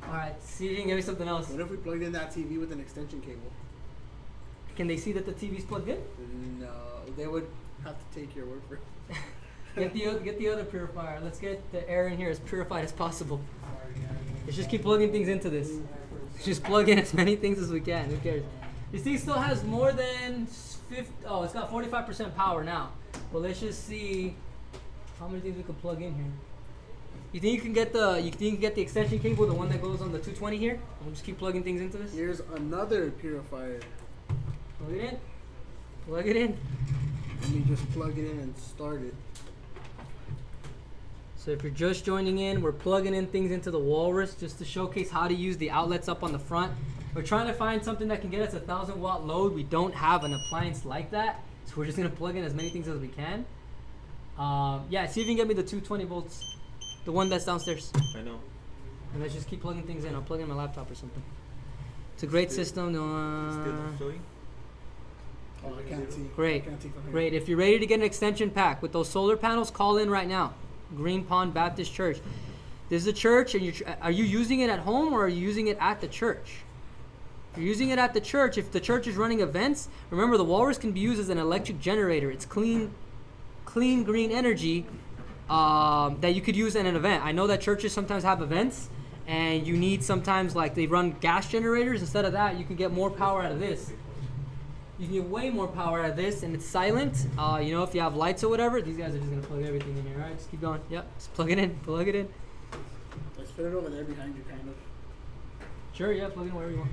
All right. See if you can give me something else. What if we plugged in that TV with an extension cable? Can they see that the TV's plugged in? No, they would have to take your word for it. Get the other purifier. Let's get the air in here as purified as possible. Let's just keep plugging things into this. Just plug in as many things as we can. Who cares? This thing still has more than 50. Oh, it's got 45% power now. But let's just see how many things we can plug in here. You think you can get the extension cable, the one that goes on the 220 here? We'll just keep plugging things into this. Here's another purifier. Plug it in. Plug it in. Let me just plug it in and start it. So if you're just joining in, we're plugging in things into the Walrus just to showcase how to use the outlets up on the front. We're trying to find something that can get us a 1,000-watt load. We don't have an appliance like that, so we're just gonna plug in as many things as we can. Yeah, see if you can get me the 220 volts, the one that's downstairs. I know. And let's just keep plugging things in. I'll plug in my laptop or something. It's a great system. Still not showing? Oh, I can't see. Great, I can't see from here. great. If you're ready to get an extension pack with those solar panels, call in right now. Green Pond Baptist Church. This is a church, and are you using it at home or are you using it at the church? If you're using it at the church, if the church is running events, remember the Walrus can be used as an electric generator. It's clean green energy that you could use in an event. I know that churches sometimes have events, and you need sometimes like they run gas generators. Instead of that, you can get more power out of this. You can get way more power out of this, and it's silent. You know, if you have lights or whatever, these guys are just gonna plug everything in here. All right, just keep going. Yep, just plug it in. Plug it in. Let's put it over there behind you, kind of. Sure, yeah, plug it in wherever you want.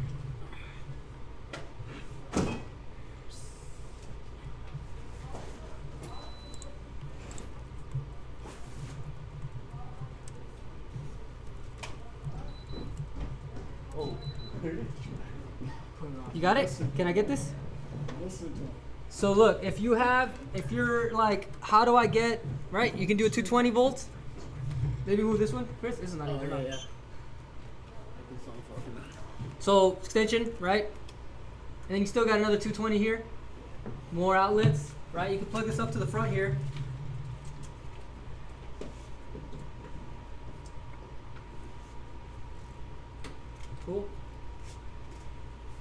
Oh. You got it? Can I get this? So look, if you're like, how do I get, right? You can do a 220 volts. Maybe move this one, Chris. This is not even Yeah. So extension, right? And then you still got another 220 here. More outlets, right? You can plug this up to the front here. Cool.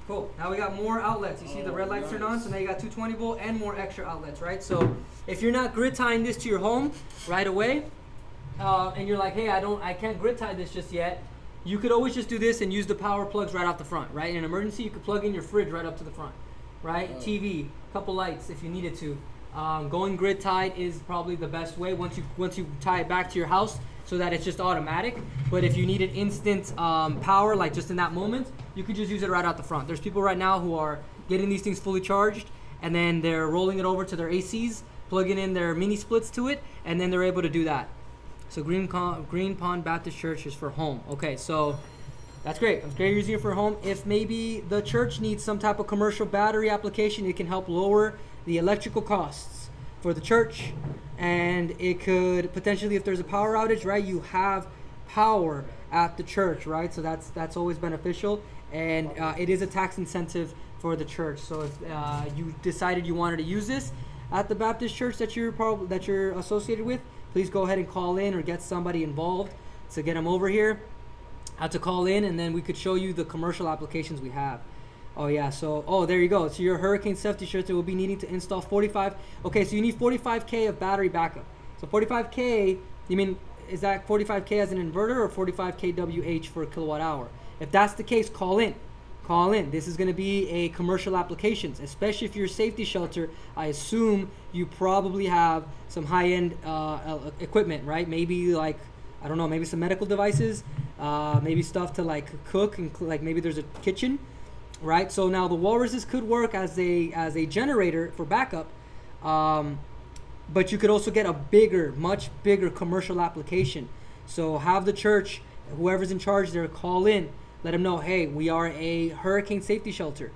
Cool. Now we got more outlets. You see the red lights turned on, so now you got 220 volt and more extra outlets, right? So if you're not grid tying this to your home right away, and you're like, hey, I can't grid tie this just yet, you could always just do this and use the power plugs right out the front, right? In an emergency, you could plug in your fridge right up to the front, right? TV, couple lights if you needed to. Going grid tied is probably the best way once you tie it back to your house, so that it's just automatic. But if you needed instant power, like just in that moment, you could just use it right out the front. There's people right now who are getting these things fully charged, and then they're rolling it over to their ACs plugging in their mini splits to it, and then they're able to do that. So Green Pond Baptist Church is for home. Okay, so that's great. It's great using it for home. If maybe the church needs some type of commercial battery application, it can help lower the electrical costs for the church. And it could potentially, if there's a power outage, right, you have power at the church, right? So that's always beneficial. And it is a tax incentive for the church. So if you decided you wanted to use this at the Baptist church that you're associated with, please go ahead and call in or get somebody involved to get them over here. To call in, and then we could show you the commercial applications we have. Oh yeah, so there you go. So your hurricane safety shelter will be needing to install 45. Okay, so you need 45K of battery backup. So 45K, you mean, is that 45K as an inverter or 45 kWh for a kilowatt hour? If that's the case, call in. Call in. This is going to be a commercial applications, especially if you're a safety shelter. I assume you probably have some high-end equipment, right? Maybe like, I don't know, maybe some medical devices, maybe stuff to like cook, and like maybe there's a kitchen, right? So now the walruses could work as a generator for backup, but you could also get a much bigger commercial application. So have the church, whoever's in charge there, call in, let them know, hey, we are a hurricane safety shelter,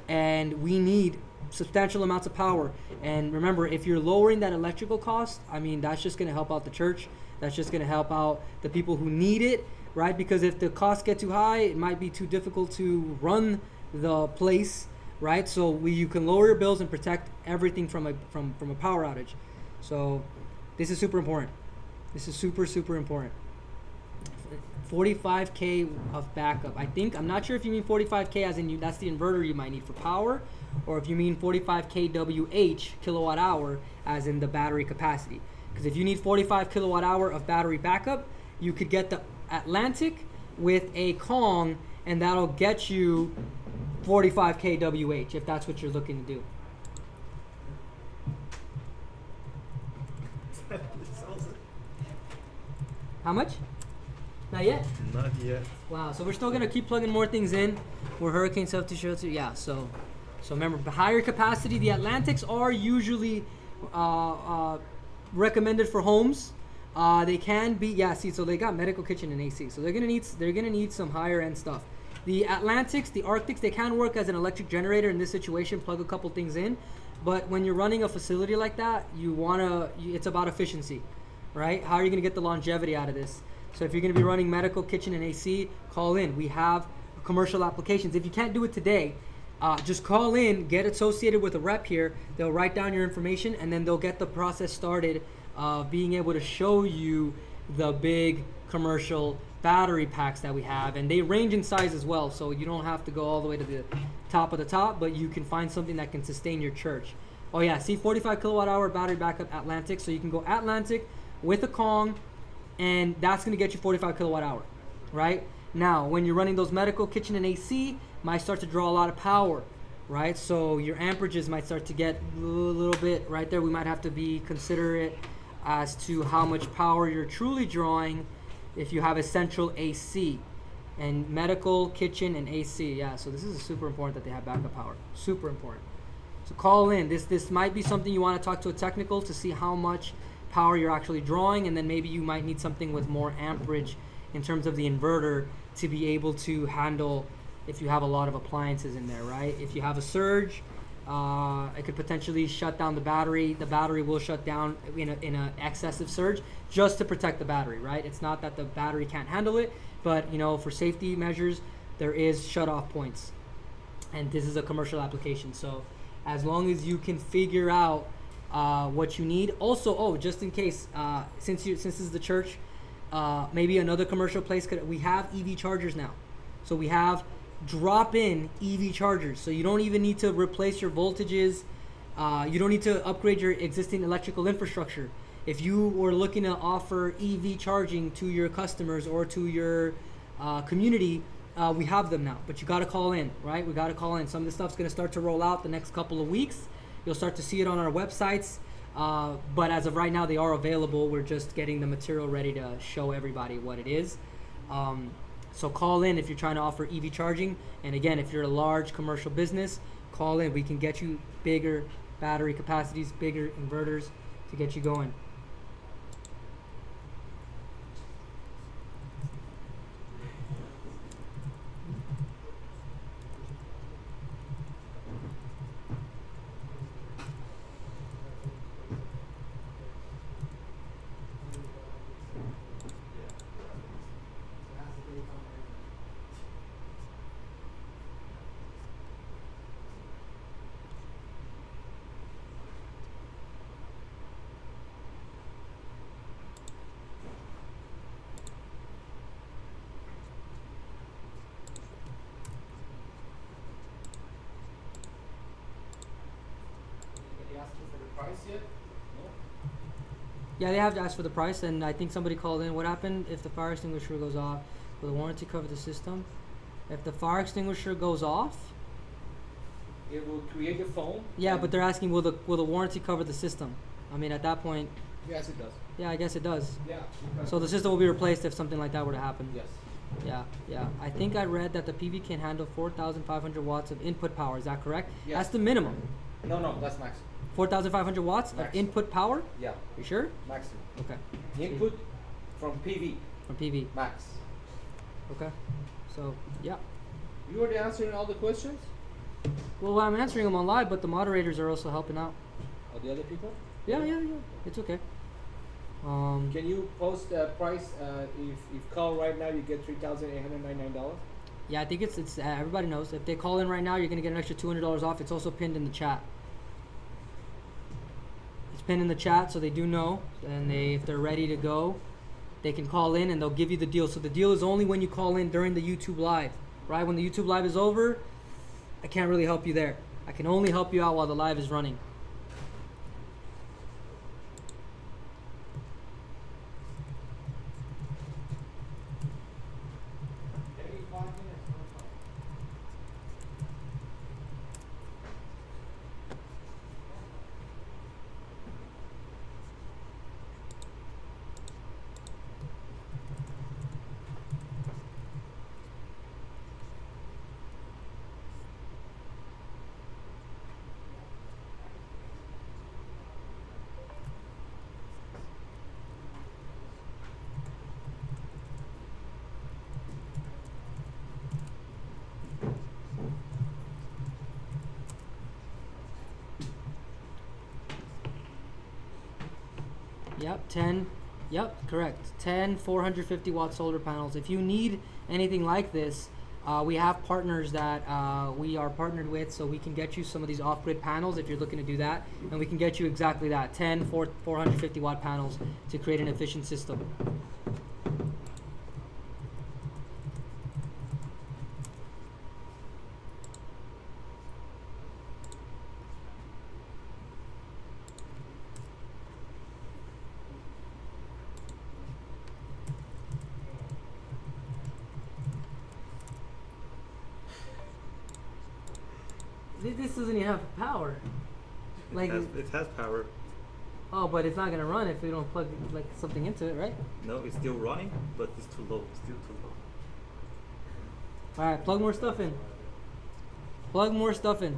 and we need substantial amounts of power. And remember, if you're lowering that electrical cost, I mean, that's just going to help out the church. That's just going to help out the people who need it, right? Because if the costs get too high, it might be too difficult to run the place, right? So you can lower your bills and protect everything from a power outage. So this is super important. This is super, super important. 45K of backup. I'm not sure if you mean 45K as in that's the inverter you might need for power, or if you mean 45 kWh, kilowatt hour, as in the battery capacity. Because if you need 45 kilowatt hour of battery backup, you could get the Atlantic with a Kong, and that'll get you 45 kWh if that's what you're looking to do. How much? Not yet? Not yet. Wow, so we're still going to keep plugging more things in. We're hurricane safety shelter. Yeah, so remember, the higher capacity, the Atlantics are usually recommended for homes. They can be, so they got medical kitchen and AC, so they're gonna need some higher end stuff. The Atlantics, the Arctics, they can work as an electric generator in this situation, plug a couple things in, but when you're running a facility like that, it's about efficiency, right? How are you gonna get the longevity out of this? So if you're gonna be running medical kitchen and AC, call in. We have commercial applications. If you can't do it today, just call in, get associated with a rep here. They'll write down your information, and then they'll get the process started of being able to show you the big commercial battery packs that we have. And they range in size as well, so you don't have to go all the way to the top of the top, but you can find something that can sustain your church. Oh yeah, see, 45 kilowatt hour battery backup Atlantic. So you can go Atlantic with a Kong, and that's going to get you 45 kilowatt hour, right? Now, when you're running those medical kitchen and AC, might start to draw a lot of power, right? So your amperages might start to get a little bit right there. We might have to be considerate as to how much power you're truly drawing if you have a central AC. And medical, kitchen, and AC, yeah, so this is super important that they have backup power. Super important. So call in. This might be something you want to talk to a technical to see how much power you're actually drawing, and then maybe you might need something with more amperage in terms of the inverter to be able to handle if you have a lot of appliances in there, right? If you have a surge, it could potentially shut down the battery. The battery will shut down in an excessive surge just to protect the battery, right? It's not that the battery can't handle it, but for safety measures, there is shut-off points. And this is a commercial application. So as long as you can figure out what you need. Also, just in case, since this is the church, maybe another commercial place we have EV chargers now. So we have drop-in EV chargers. So you don't even need to replace your voltages. You don't need to upgrade your existing electrical infrastructure. If you were looking to offer EV charging to your customers or to your community, we have them now. But you got to call in, right? We got to call in. Some of this stuff's going to start to roll out the next couple of weeks. You'll start to see it on our websites. But as of right now, they are available. We're just getting the material ready to show everybody what it is. So call in if you're trying to offer EV charging. And again, if you're a large commercial business, call in. We can get you bigger battery capacities, bigger inverters. to get you going. Yeah, they have to ask for the price, and I think somebody called in. What happened if the fire extinguisher goes off? Will the warranty cover the system? If the fire extinguisher goes off, It will create a foam. yeah, but they're asking will the warranty cover the system? I mean, at that point, Yes, it does. yeah, I guess it does. Yeah. So the system will be replaced if something like that were to happen. Yes. Yeah, yeah. I think I read that the PV can handle 4,500 watts of input power. Is that correct? Yes. That's the minimum. No, that's max. 4,500 watts of Max. input power? Yeah, You sure? maximum. Okay. Input from PV, From PV. max. Okay. So, yeah. You already answering all the questions? Well, I'm answering them on live, but the moderators are also helping out. Or the other people? Yeah. It's okay. Can you post the price? If call right now, you get $3,899. Yeah, I think it's everybody knows. If they call in right now, you're gonna get an extra $200 off. It's also pinned in the chat. It's pinned in the chat, so they do know. And if they're ready to go, they can call in and they'll give you the deal. So the deal is only when you call in during the YouTube live, right? When the YouTube live is over, I can't really help you there. I can only help you out while the live is running. Yep, 10. Yep, correct. 10 450 watt solar panels. If you need anything like this, we have partners that we are partnered with, so we can get you some of these off-grid panels if you're looking to do that, and we can get you exactly that, 10 450 watt panels to create an efficient system. This doesn't even have power. Like, It has power. oh, but it's not gonna run if we don't plug like something into it, right? No, it's still running, but it's too low. It's still too low. All right, plug more stuff in. Plug more stuff in.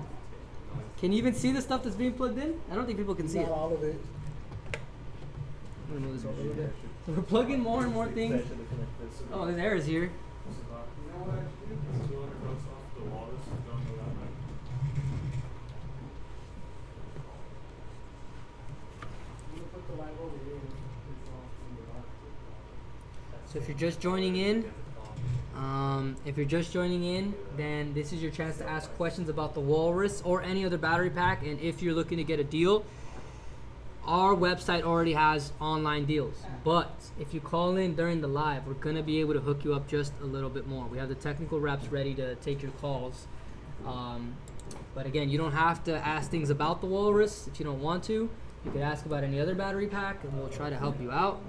Can you even see the stuff that's being plugged in? I don't think people can see Not it. all of it. I'm gonna move this over a little bit. So we're plugging more and more things. Oh, there's errors here. You know what I should do? I'm gonna put the light over here. So if you're just joining in, then this is your chance to ask questions about the Walrus or any other battery pack. And if you're looking to get a deal, our website already has online deals. But if you call in during the live, we're gonna be able to hook you up just a little bit more. We have the technical reps ready to take your calls. But again, you don't have to ask things about the Walrus if you don't want to. You could ask about any other battery pack, and we'll try to help you out.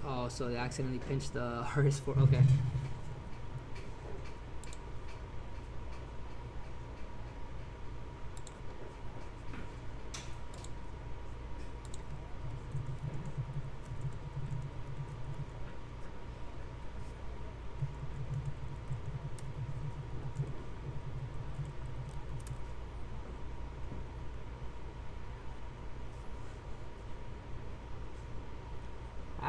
Oh, so they accidentally pinched the RS4. Okay.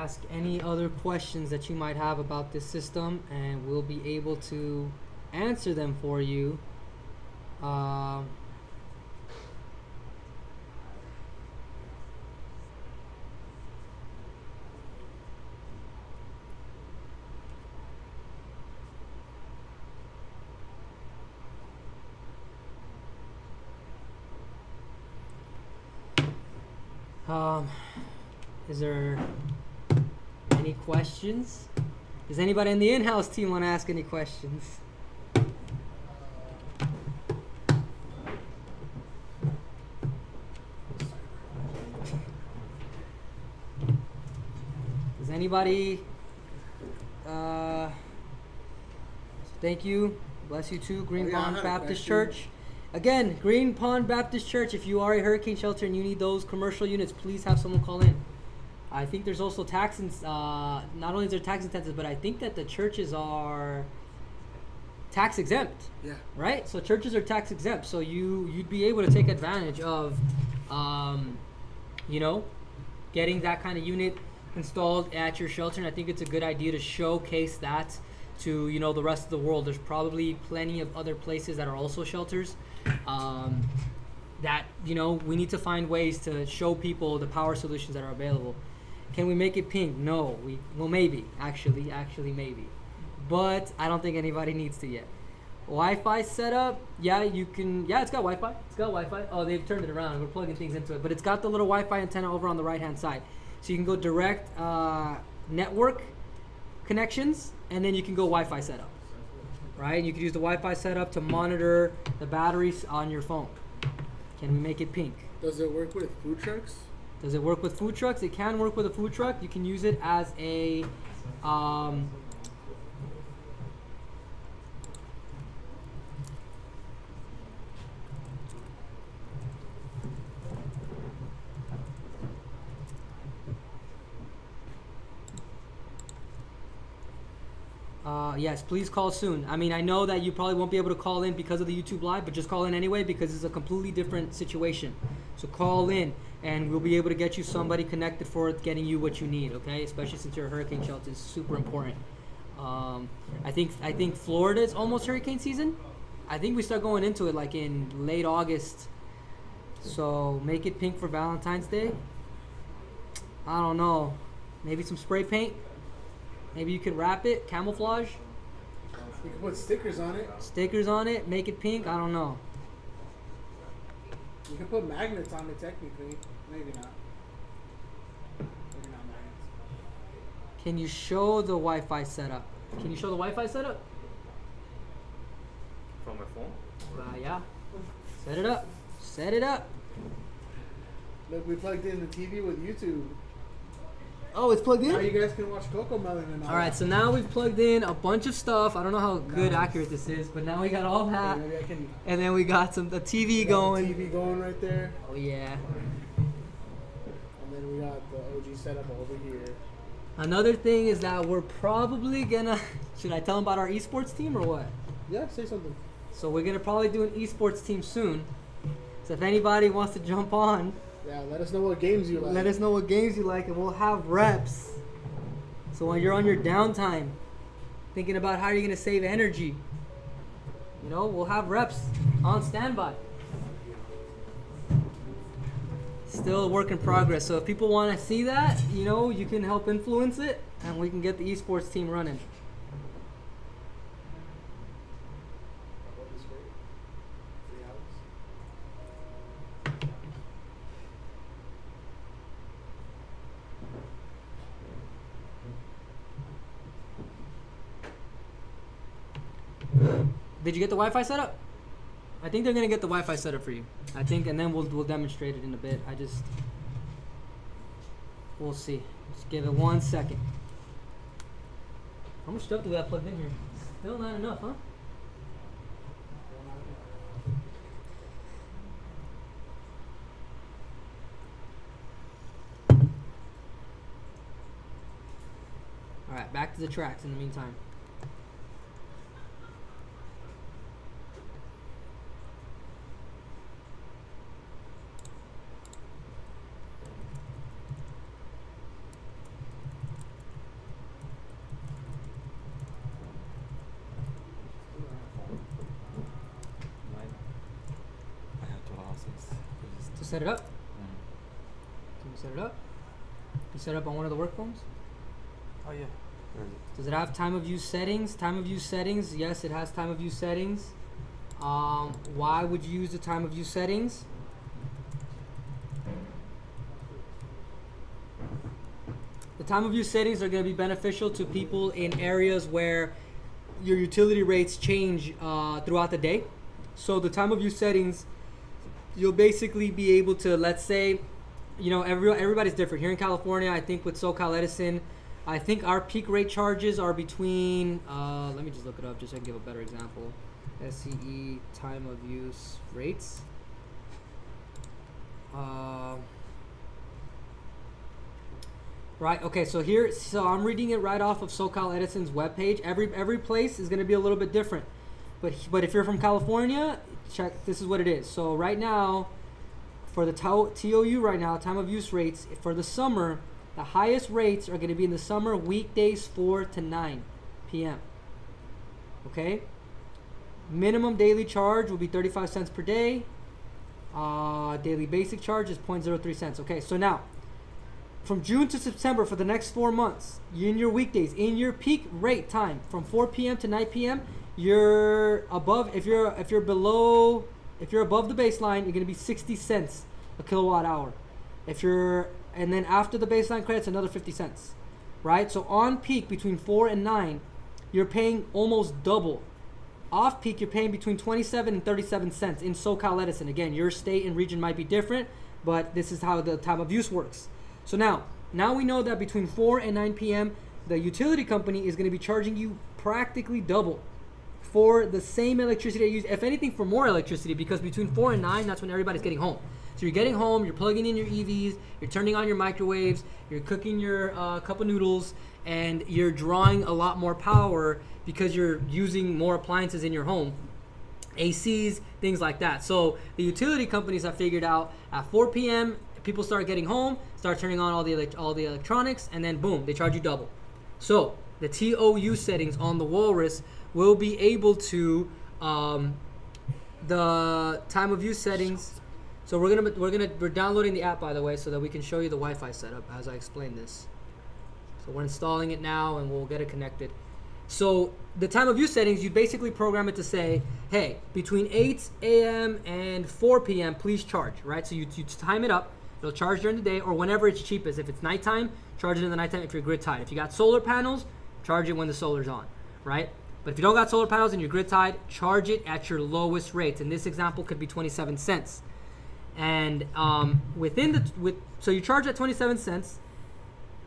ask any other questions that you might have about this system, and we'll be able to answer them for you. Is there any questions? Does anybody in the in-house team want to ask any questions? Does anybody? Thank you. Bless you too. Green I Pond had a Baptist question. Church. Again, Green Pond Baptist Church, if you are a hurricane shelter and you need those commercial units, please have someone call in. I think there's also tax, not only is there tax incentives, but I think that the churches are tax exempt. Yeah. Right? So churches are tax exempt, so you'd be able to take advantage of, you know, getting that kind of unit installed at your shelter, and I think it's a good idea to showcase that to, you know, the rest of the world. There's probably plenty of other places that are also shelters. That, you know, we need to find ways to show people the power solutions that are available. Can we make it pink? No. Well, maybe. Actually, maybe. But I don't think anybody needs to yet. Wi-Fi setup, yeah, you can. Yeah, it's got Wi-Fi. Oh, they've turned it around. We're plugging things into it, but it's got the little Wi-Fi antenna over on the right-hand side, so you can go direct network connections, and then you can go Wi-Fi setup. Right? You can use the Wi-Fi setup to monitor the batteries on your phone. Can we make it pink? Does it work with food trucks? Does it work with food trucks? It can work with a food truck. You can use it as a yes, please call soon. I mean, I know that you probably won't be able to call in because of the YouTube Live, but just call in anyway because it's a completely different situation. So call in, and we'll be able to get you somebody connected for getting you what you need, okay? Especially since your hurricane shelter is super important. I think Florida is almost hurricane season. I think we start going into it like in late August. So make it pink for Valentine's Day. I don't know. Maybe some spray paint. Maybe you could wrap it, camouflage. You can put stickers on it. Stickers on it, make it pink. I don't know. You can put magnets on it technically. Maybe not. Maybe not magnets. Can you show the Wi-Fi setup? Can you show the Wi-Fi setup? From my phone? Yeah. Set it up. Set it up. Look, we plugged in the TV with YouTube. Oh, it's plugged in? Now you guys can watch Coco Melon and all. Alright, so now we've plugged in a bunch of stuff. I don't know how good accurate this is, but now we got all that. Maybe I can. And then we got the TV going. TV going right there. Oh yeah. And then we got the OG setup over here. Another thing is that we're probably gonna. Should I tell them about our esports team or what? Yeah, say something. So we're gonna probably do an esports team soon. So if anybody wants to jump on, yeah, let us know what games you like. let us know what games you like, and we'll have reps. So when you're on your downtime, thinking about how you're gonna save energy, you know, we'll have reps on standby. Still a work in progress. So if people want to see that, you know, you can help influence it, and we can get the esports team running. Did you get the Wi-Fi set up? I think they're gonna get the Wi-Fi set up for you. I think, and then we'll demonstrate it in a bit. We'll see. Just give it 1 second. How much stuff do we have plugged in here? Still not enough, huh? All right, back to the tracks in the meantime. set it up? Can you set it up? You set it up on one of the work phones? Oh yeah. Does it have time of use settings? Time of use settings? Yes, it has time of use settings. Why would you use the time of use settings? The time of use settings are going to be beneficial to people in areas where your utility rates change throughout the day. So the time of use settings, you'll basically be able to, let's say, you know, everybody's different. Here in California, I think with SoCal Edison, I think our peak rate charges are between, let me just look it up just so I can give a better example. SCE time of use rates. Right, okay, so I'm reading it right off of SoCal Edison's webpage. Every place is going to be a little bit different. But if you're from California, check, this is what it is. So right now, for the TOU right now, time of use rates, for the summer, the highest rates are going to be in the summer weekdays 4 to 9 p.m. Okay? Minimum daily charge will be 35 cents per day. Daily basic charge is 0.03 cents. Okay, so now, from June to September for the next 4 months, in your weekdays, in your peak rate time, from 4 p.m. to 9 p.m., you're above, if you're above the baseline, you're going to be 60 cents a kilowatt hour. And then after the baseline credits, another 50 cents, right? So on peak between 4 and 9, you're paying almost double. Off peak, you're paying between 27 and 37 cents in SoCal Edison. Again, your state and region might be different, but this is how the time of use works. So now we know that between 4 and 9 p.m., the utility company is going to be charging you practically double for the same electricity you use, if anything for more electricity, because between 4 and 9, that's when everybody's getting home. So you're getting home, you're plugging in your EVs, you're turning on your microwaves, you're cooking your cup of noodles, and you're drawing a lot more power because you're using more appliances in your home, ACs, things like that. So the utility companies have figured out at 4 p.m., people start getting home, start turning on all the electronics, and then boom, they charge you double. So the TOU settings on the Walrus will be able to the time of use settings. So we're downloading the app, by the way, so that we can show you the Wi-Fi setup as I explain this. So we're installing it now, and we'll get it connected. So the time of use settings, you basically program it to say, hey, between 8 a.m. and 4 p.m., please charge, right? So you time it up. It'll charge during the day or whenever it's cheapest. If it's nighttime, charge it in the nighttime if you're grid tied. If you got solar panels, charge it when the solar's on, right? But if you don't got solar panels and you're grid tied, charge it at your lowest rates. In this example, could be 27 cents. And so you charge at 27 cents.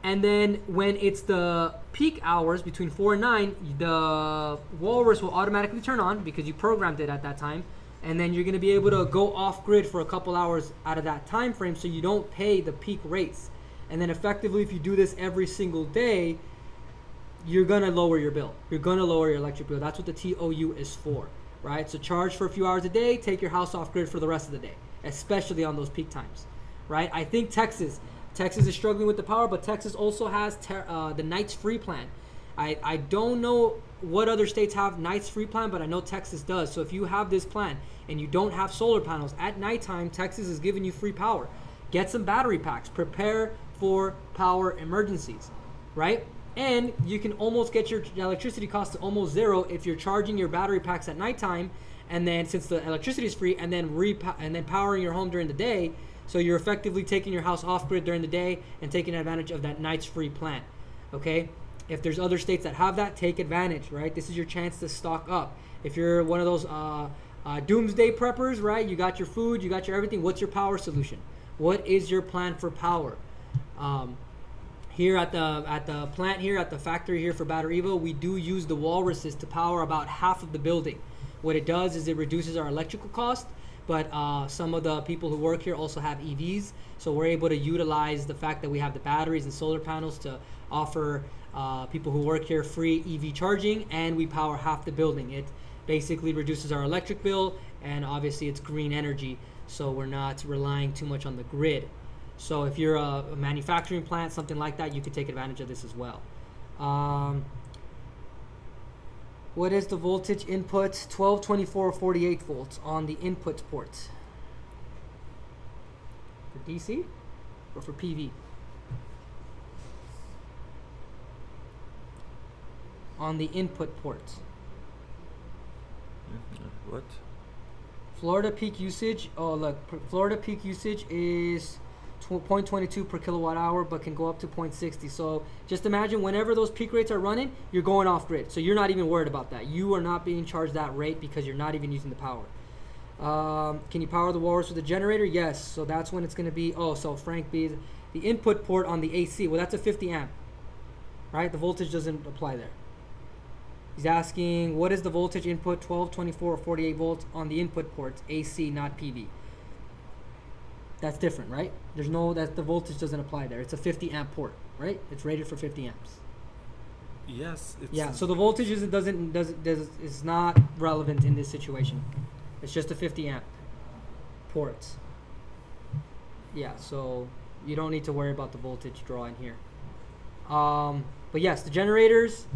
And then when it's the peak hours between 4 and 9, the Walrus will automatically turn on because you programmed it at that time. And then you're going to be able to go off grid for a couple hours out of that time frame, so you don't pay the peak rates. And then effectively, if you do this every single day, you're going to lower your bill. You're going to lower your electric bill. That's what the TOU is for, right? So charge for a few hours a day, take your house off grid for the rest of the day, especially on those peak times, right? I think Texas is struggling with the power, but Texas also has the nights free plan. I don't know what other states have nights free plan, but I know Texas does. So if you have this plan and you don't have solar panels, at nighttime, Texas is giving you free power. Get some battery packs. Prepare for power emergencies, right? And you can almost get your electricity cost to almost zero if you're charging your battery packs at nighttime, and then since the electricity is free, and then powering your home during the day. So you're effectively taking your house off grid during the day and taking advantage of that nights free plan, okay? If there's other states that have that, take advantage, right? This is your chance to stock up. If you're one of those doomsday preppers, right? You got your food, you got your everything. What's your power solution? What is your plan for power? Here at the plant here, at the factory here for BatteryEVO, we do use the Walruses to power about half of the building. What it does is it reduces our electrical cost, but some of the people who work here also have EVs, so we're able to utilize the fact that we have the batteries and solar panels to offer people who work here free EV charging, and we power half the building. It basically reduces our electric bill, and obviously it's green energy, so we're not relying too much on the grid. So if you're a manufacturing plant, something like that, you could take advantage of this as well. What is the voltage input? 12, 24, or 48 volts on the input port. DC or for PV? On the input ports. What? Florida peak usage. Oh look, Florida peak usage is 0.22 per kilowatt hour, but can go up to 0.60. So just imagine whenever those peak rates are running, you're going off grid. So you're not even worried about that. You are not being charged that rate because you're not even using the power. Can you power the walrus with a generator? Yes. So that's when it's going to be. Oh, so Frank B, the input port on the AC. Well, that's a 50 amp, right? The voltage doesn't apply there. He's asking, what is the voltage input, 12, 24, or 48 volts on the input ports, AC, not PV? That's different, right? There's no, that the voltage doesn't apply there. It's a 50 amp port, right? It's rated for 50 amps. Yes. It's Yeah, so the voltage is not relevant in this situation. It's just a 50 amp ports. Yeah, so you don't need to worry about the voltage draw in here. But yes, the generators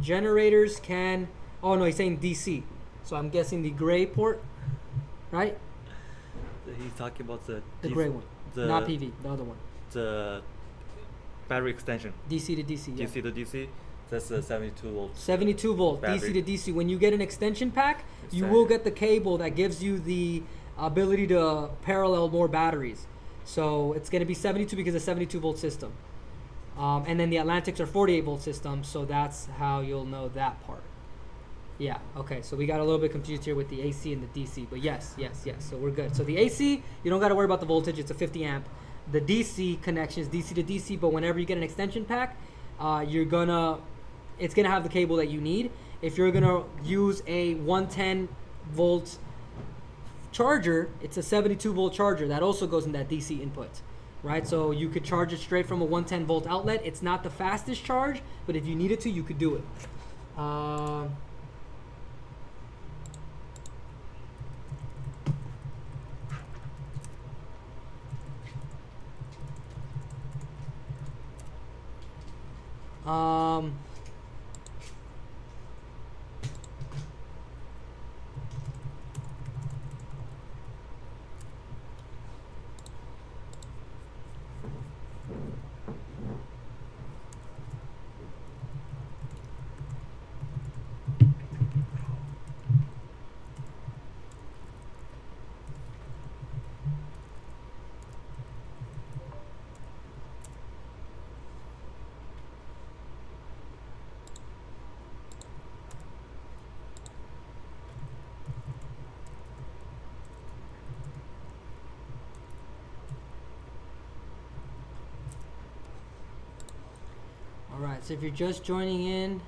can, oh no, he's saying DC. So I'm guessing the gray port, right? He's talking about the gray one, not PV, the other one. The battery extension. DC to DC, yeah. DC to DC, that's a 72 volt. 72 volt, battery. DC to DC. When you get an extension pack, you will get the cable that gives you the ability to parallel more batteries. So it's going to be 72 because it's a 72 volt system. And then the Atlantics are 48 volt systems, so that's how you'll know that part. Yeah, okay, so we got a little bit confused here with the AC and the DC, but yes, so we're good. So the AC, you don't got to worry about the voltage, it's a 50 amp. The DC connection is DC to DC, but whenever you get an extension pack, it's gonna have the cable that you need. If you're gonna use a 110 volt charger, it's a 72 volt charger that also goes in that DC input. Right, so you could charge it straight from a 110 volt outlet. It's not the fastest charge, but if you needed to, you could do it. Alright, so if you're just joining in,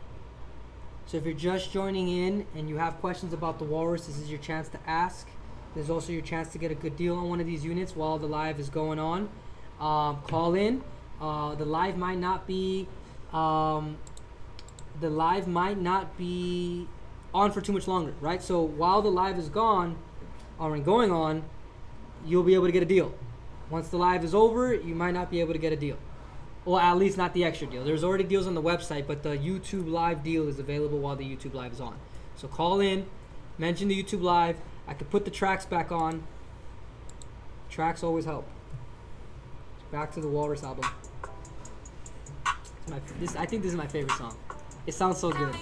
and you have questions about the Walrus, this is your chance to ask. There's also your chance to get a good deal on one of these units while the live is going on. Call in. The live might not be on for too much longer, right? So while the live is gone or going on, you'll be able to get a deal. Once the live is over, you might not be able to get a deal. Well, at least not the extra deal. There's already deals on the website, but the YouTube live deal is available while the YouTube live is on. So call in, mention the YouTube live. I could put the tracks back on. Tracks always help. Back to the Walrus album. I think this is my favorite song. It sounds so good.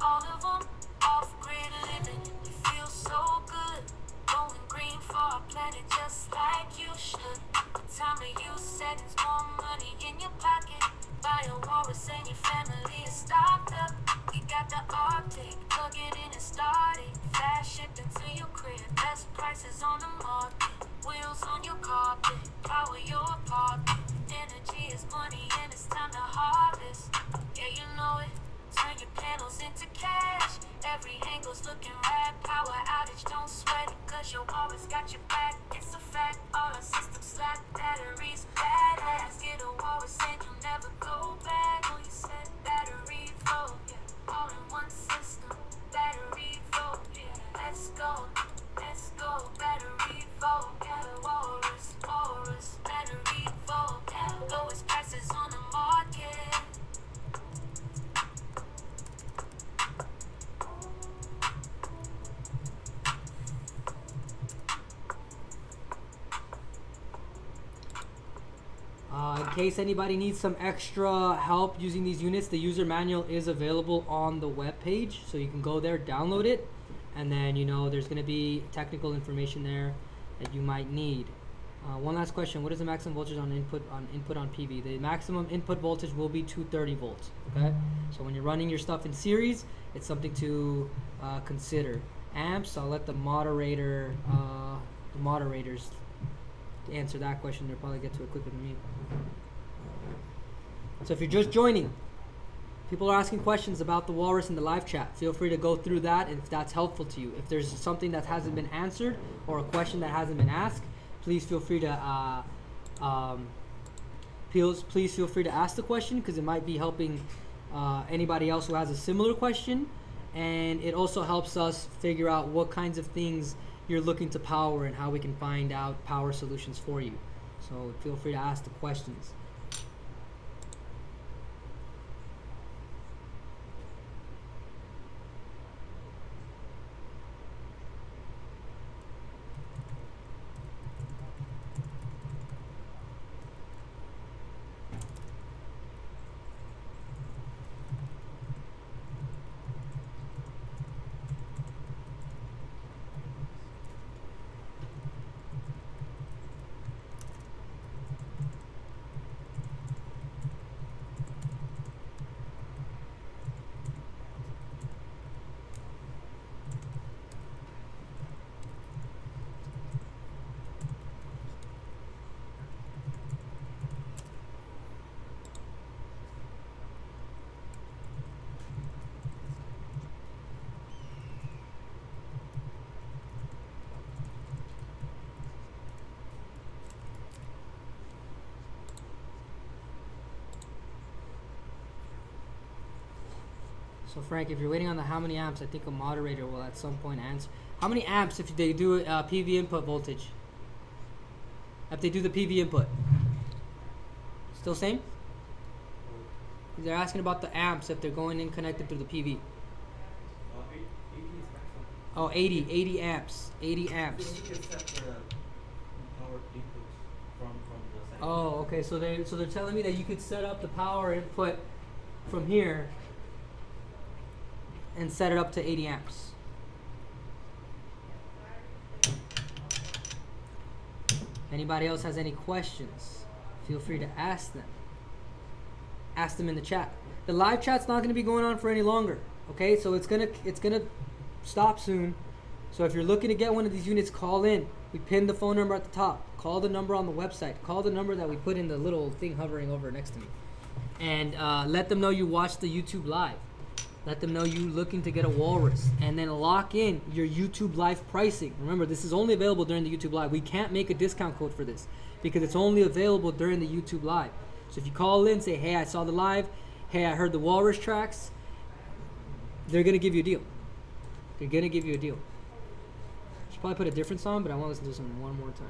All of them off-grid living, you feel so good. Going green for our planet just like you should. The time to use settings, more money in your pocket. Buy a Walrus and your family is stocked up. We got the Arctic, plug it in and start it. Fast shipping to your crib, best prices on the market. Wheels on your carpet, power your apartment. Energy is money and it's time to harvest. Yeah, you know it. Turn your panels into cash. Every angle's looking rad. Power outage, don't sweat it, cause your Walrus got your back. It's a fact, all our systems slack. Batteries badass. Get a Walrus and you'll never go back. Oh, you said BatteryEVO, yeah. All in one system. BatteryEVO, yeah. Let's go, BatteryEVO, yeah. Walrus, BatteryEVO, yeah. Lowest prices on the market. In case anybody needs some extra help using these units, the user manual is available on the web page, so you can go there, download it, and then there's going to be technical information there that you might need. One last question: what is the maximum voltage on input on PV? The maximum input voltage will be 230 volts. Okay, so when you're running your stuff in series, it's something to consider. Amps, I'll let the moderators answer that question. They'll probably get to it quicker than me. So if you're just joining, people are asking questions about the Walrus in the live chat. Feel free to go through that if that's helpful to you. If there's something that hasn't been answered or a question that hasn't been asked, please feel free to please feel free to ask the question, because it might be helping anybody else who has a similar question, and it also helps us figure out what kinds of things you're looking to power and how we can find out power solutions for you. So feel free to ask the questions. So Frank, if you're waiting on the how many amps, I think a moderator will at some point answer. How many amps if they do PV input voltage? If they do the PV input? Still same? They're asking about the amps if they're going in connected through the PV. 80 is maximum. Oh, 80 amps. 80 amps. You can set the power inputs from the side. Oh, okay. So they're telling me that you could set up the power input from here and set it up to 80 amps. Anybody else has any questions? Feel free to ask them. Ask them in the chat. The live chat's not going to be going on for any longer. Okay, so it's gonna stop soon. So if you're looking to get one of these units, call in. We pinned the phone number at the top. Call the number on the website. Call the number that we put in the little thing hovering over next to me, and let them know you watched the YouTube live. Let them know you looking to get a Walrus, and then lock in your YouTube live pricing. Remember, this is only available during the YouTube live. We can't make a discount code for this because it's only available during the YouTube live. So if you call in, say, hey, I saw the live, hey, I heard the Walrus tracks, they're gonna give you a deal. They're gonna give you a deal. Should probably put a different song, but I want to listen to this one more time.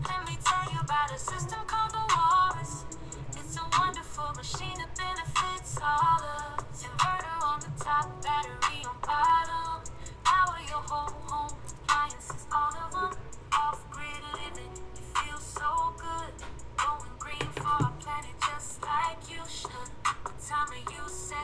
Let me tell you about a system called the Walrus. It's a wonderful machine that benefits all of us. Inverter on the top, battery on bottom. Power your whole home, appliances, all of them. Off-grid living, you feel so good. Going green for our planet just like you should. What time are you set?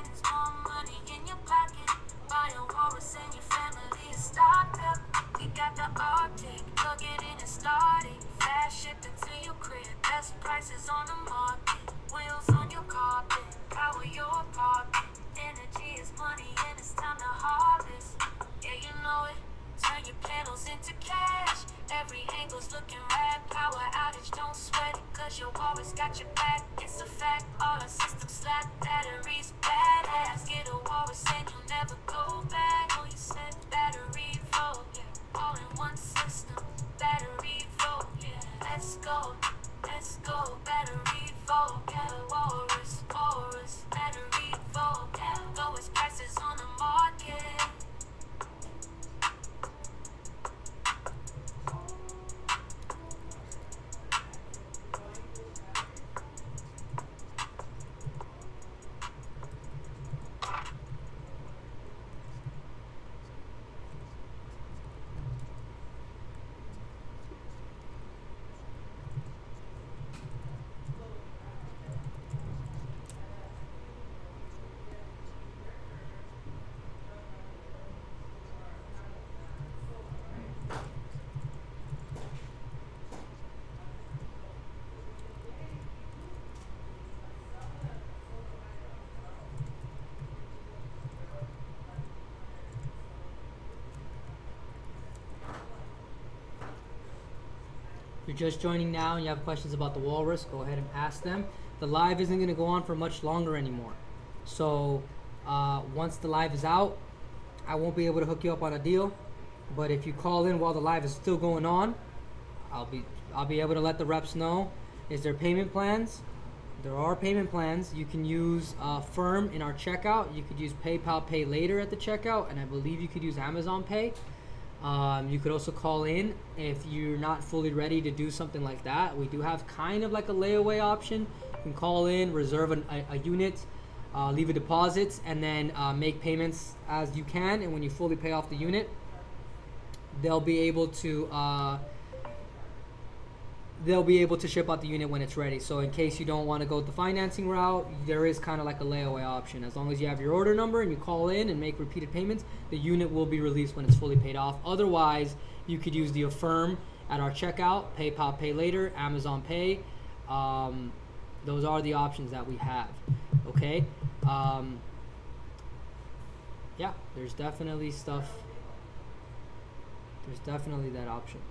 If you're just joining now and you have questions about the Walrus, go ahead and ask them. The live isn't going to go on for much longer anymore. So once the live is out, I won't be able to hook you up on a deal. But if you call in while the live is still going on, I'll be able to let the reps know. Is there payment plans? There are payment plans. You can use Firm in our checkout. You could use PayPal Pay Later at the checkout, and I believe you could use Amazon Pay. You could also call in if you're not fully ready to do something like that. We do have kind of like a layaway option. You can call in, reserve a unit, leave a deposit, and then make payments as you can. And when you fully pay off the unit, they'll be able to ship out the unit when it's ready. So in case you don't want to go the financing route, there is kind of like a layaway option. As long as you have your order number and you call in and make repeated payments, the unit will be released when it's fully paid off. Otherwise, you could use the Affirm at our checkout, PayPal Pay Later, Amazon Pay. Those are the options that we have. Okay. Yeah, there's definitely stuff. There's definitely that option.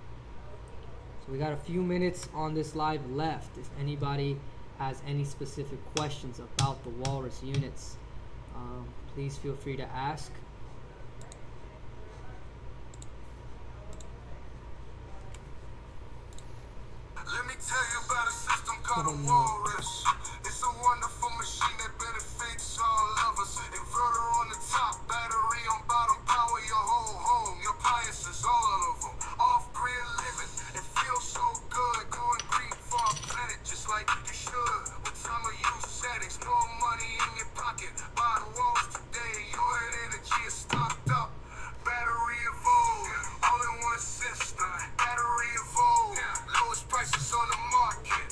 So we got a few minutes on this live left. If anybody has any specific questions about the Walrus units, please feel free to ask. Let me tell you about a system called a Walrus. It's a wonderful machine that benefits all of us. Inverter on the top, battery on bottom, power your whole home, your appliances, all of them. Off-grid living, it feels so good. Going green for our planet, just like you should. With time of use settings, more money in your pocket. Buy the walls today, your energy is stocked up. BatteryEVO, all in one system. BatteryEVO, lowest prices on the market.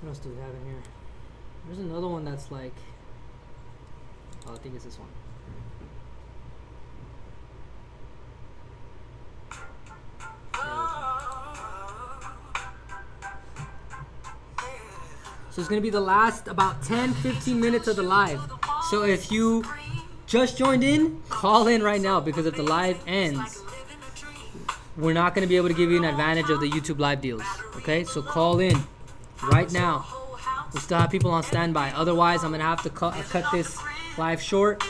What else do we have in here? There's another one that's like, oh, I think it's this one. So it's going to be the last about 10-15 minutes of the live. So if you just joined in, call in right now, because if the live ends, we're not going to be able to give you an advantage of the YouTube live deals. Okay, so call in right now. We still have people on standby. Otherwise, I'm going to have to cut this live short.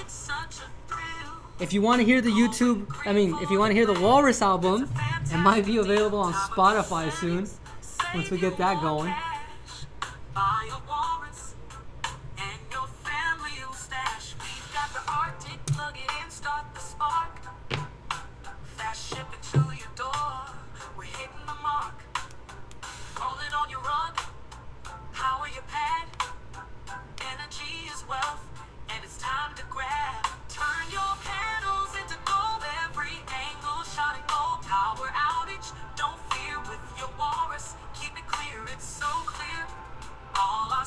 If you want to hear the if you want to hear the Walrus album, it might be available on Spotify soon, once we get that going. All I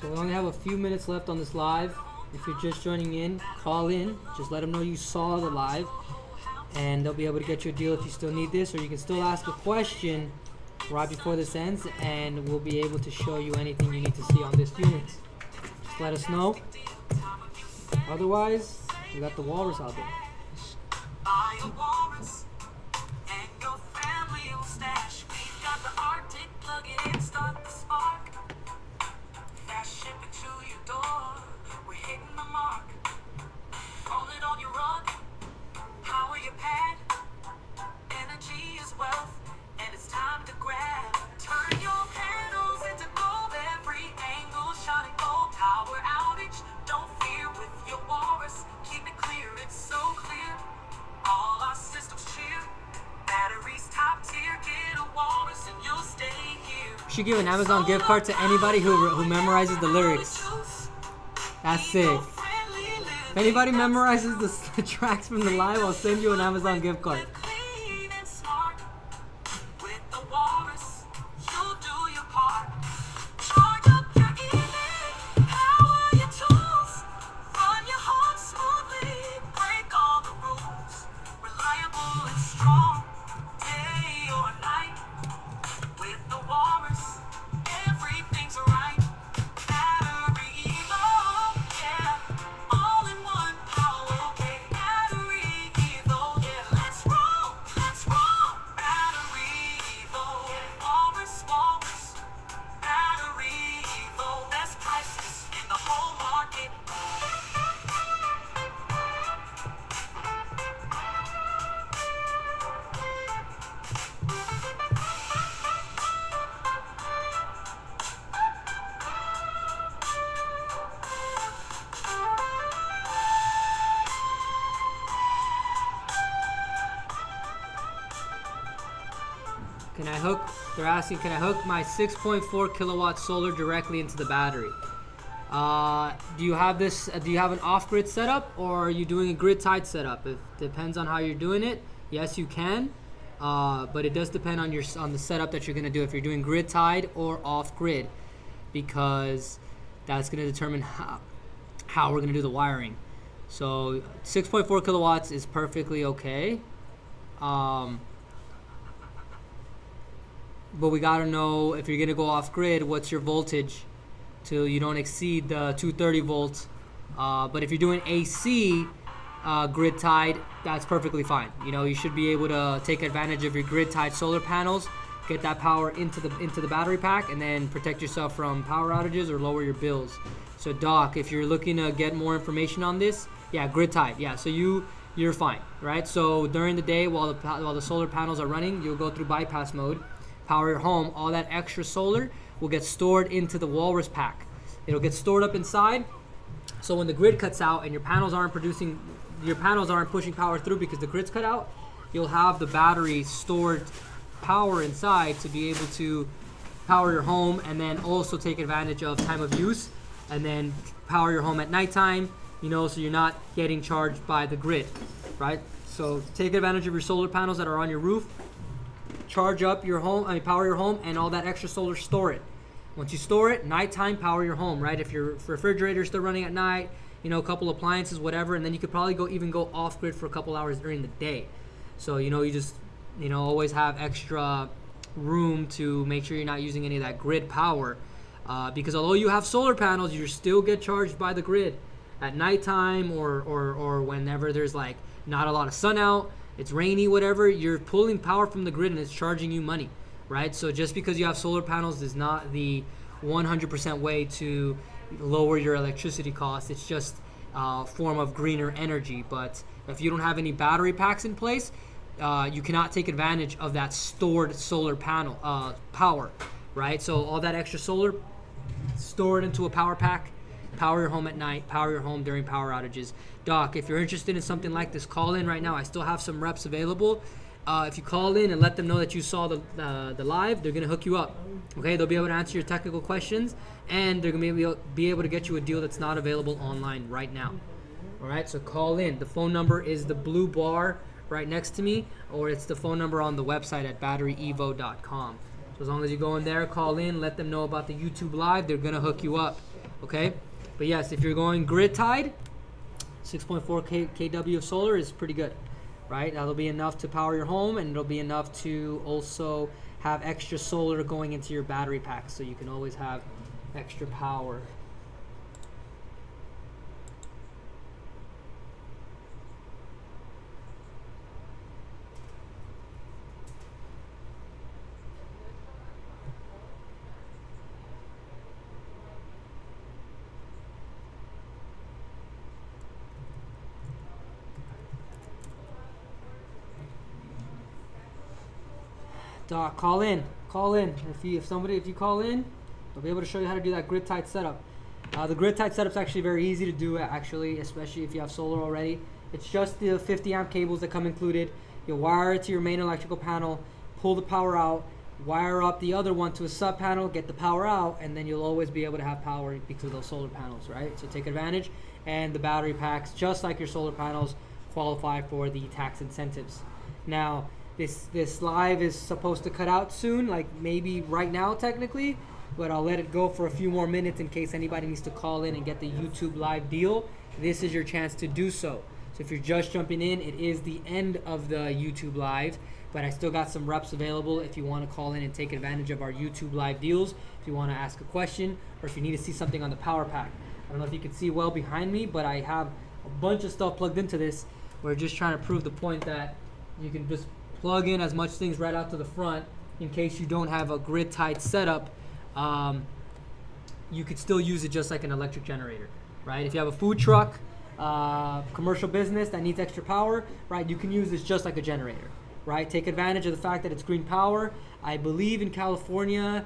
So we only have a few minutes left on this live. If you're just joining in, call in. Just let them know you saw the live, and they'll be able to get you a deal if you still need this, or you can still ask a question right before this ends, and we'll be able to show you anything you need to see on this unit. Just let us know. Otherwise, we got the walrus out there. Buy a walrus and your family will stash. We've got the Arctic, plug it in, start the spark. Fast shipping to your door, we're hitting the mark. Roll it on your rug, power your pad. Energy is wealth, and it's time to grab. Turn your panels into gold, every angle shining gold. Power outage, don't fear with your walrus. Keep it clear, it's so clear. All our systems cheer. Batteries top tier, get a walrus and you'll stay here. We should give an Amazon gift card to anybody who memorizes the lyrics. That's sick. If anybody memorizes the tracks from the live, I'll send you an Amazon gift card. Clean and smart. With the walrus, you'll do your part. Charge up your EV, power your tools. Run your home smoothly, break all the rules. Reliable and strong, day or night. With the walrus, everything's right. BatteryEVO, yeah. All in one power, okay. BatteryEVO, yeah. Let's roll, BatteryEVO, walrus, walrus. BatteryEVO, best prices in the whole market. Can I hook? They're asking, can I hook my 6.4 kilowatt solar directly into the battery? Do you have this? Do you have an off-grid setup, or are you doing a grid-tied setup? It depends on how you're doing it. Yes, you can, but it does depend on the setup that you're gonna do. If you're doing grid-tied or off-grid, because that's gonna determine how we're gonna do the wiring. So 6.4 kilowatts is perfectly okay. But we gotta know, if you're gonna go off grid, what's your voltage till you don't exceed the 230 volts. But if you're doing AC grid tied, that's perfectly fine. You know, you should be able to take advantage of your grid tied solar panels, get that power into the battery pack, and then protect yourself from power outages or lower your bills. So Doc, if you're looking to get more information on this, yeah, grid tied, yeah. So you're fine, right? So during the day, while the solar panels are running, you'll go through bypass mode, power your home. All that extra solar will get stored into the Walrus pack. It'll get stored up inside. So when the grid cuts out and your panels aren't pushing power through because the grid's cut out, you'll have the battery stored power inside to be able to power your home, and then also take advantage of time of use, and then power your home at nighttime, you know, so you're not getting charged by the grid, right? So take advantage of your solar panels that are on your roof, charge up your home, power your home, and all that extra solar, store it. Once you store it, nighttime, power your home, right? If your refrigerator's still running at night, you know, a couple appliances, whatever, and then you could probably even go off grid for a couple hours during the day. So, you know, you just, you know, always have extra room to make sure you're not using any of that grid power, because although you have solar panels, you still get charged by the grid at nighttime, or whenever there's like not a lot of sun out, it's rainy, whatever, you're pulling power from the grid and it's charging you money, right? So just because you have solar panels is not the 100% way to lower your electricity costs. It's just a form of greener energy. But if you don't have any battery packs in place, you cannot take advantage of that stored solar panel power, right? So all that extra solar, store it into a power pack, power your home at night, power your home during power outages. Doc, if you're interested in something like this, call in right now. I still have some reps available. If you call in and let them know that you saw the live, they're gonna hook you up. Okay, they'll be able to answer your technical questions, and they're gonna be able to get you a deal that's not available online right now. All right, so call in. The phone number is the blue bar right next to me, or it's the phone number on the website at batteryevo.com. So as long as you go in there, call in, let them know about the YouTube live, they're gonna hook you up. Okay, but yes, if you're going grid tied, 6.4 kW of solar is pretty good, right? That'll be enough to power your home, and it'll be enough to also have extra solar going into your battery pack, so you can always have extra power. Doc, call in. If you call in, I'll be able to show you how to do that grid tied setup. The grid tied setup is actually very easy to do, actually, especially if you have solar already. It's just the 50 amp cables that come included. You'll wire it to your main electrical panel, pull the power out, wire up the other one to a sub panel, get the power out, and then you'll always be able to have power because of those solar panels, right? So take advantage, and the battery packs, just like your solar panels, qualify for the tax incentives. Now, this live is supposed to cut out soon, like maybe right now technically, but I'll let it go for a few more minutes in case anybody needs to call in and get the YouTube live deal. This is your chance to do so. So if you're just jumping in, it is the end of the YouTube live, but I still got some reps available if you want to call in and take advantage of our YouTube live deals, if you want to ask a question, or if you need to see something on the power pack. I don't know if you can see well behind me, but I have a bunch of stuff plugged into this. We're just trying to prove the point that you can just plug in as much things right out to the front in case you don't have a grid tied setup. You could still use it just like an electric generator, right? If you have a food truck, commercial business that needs extra power, right, you can use this just like a generator, right? Take advantage of the fact that it's green power. I believe in California,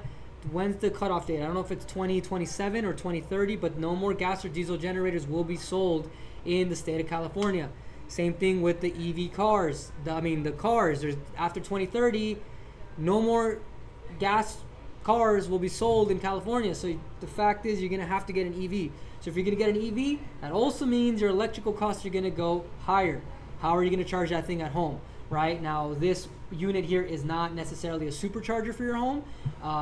when's the cutoff date? I don't know if it's 2027 or 2030, but no more gas or diesel generators will be sold in the state of California. Same thing with the EV cars. The cars, there's after 2030, no more gas cars will be sold in California. So the fact is, you're going to have to get an EV. So if you're going to get an EV, that also means your electrical costs are going to go higher. How are you going to charge that thing at home, right? Now, this unit here is not necessarily a supercharger for your home.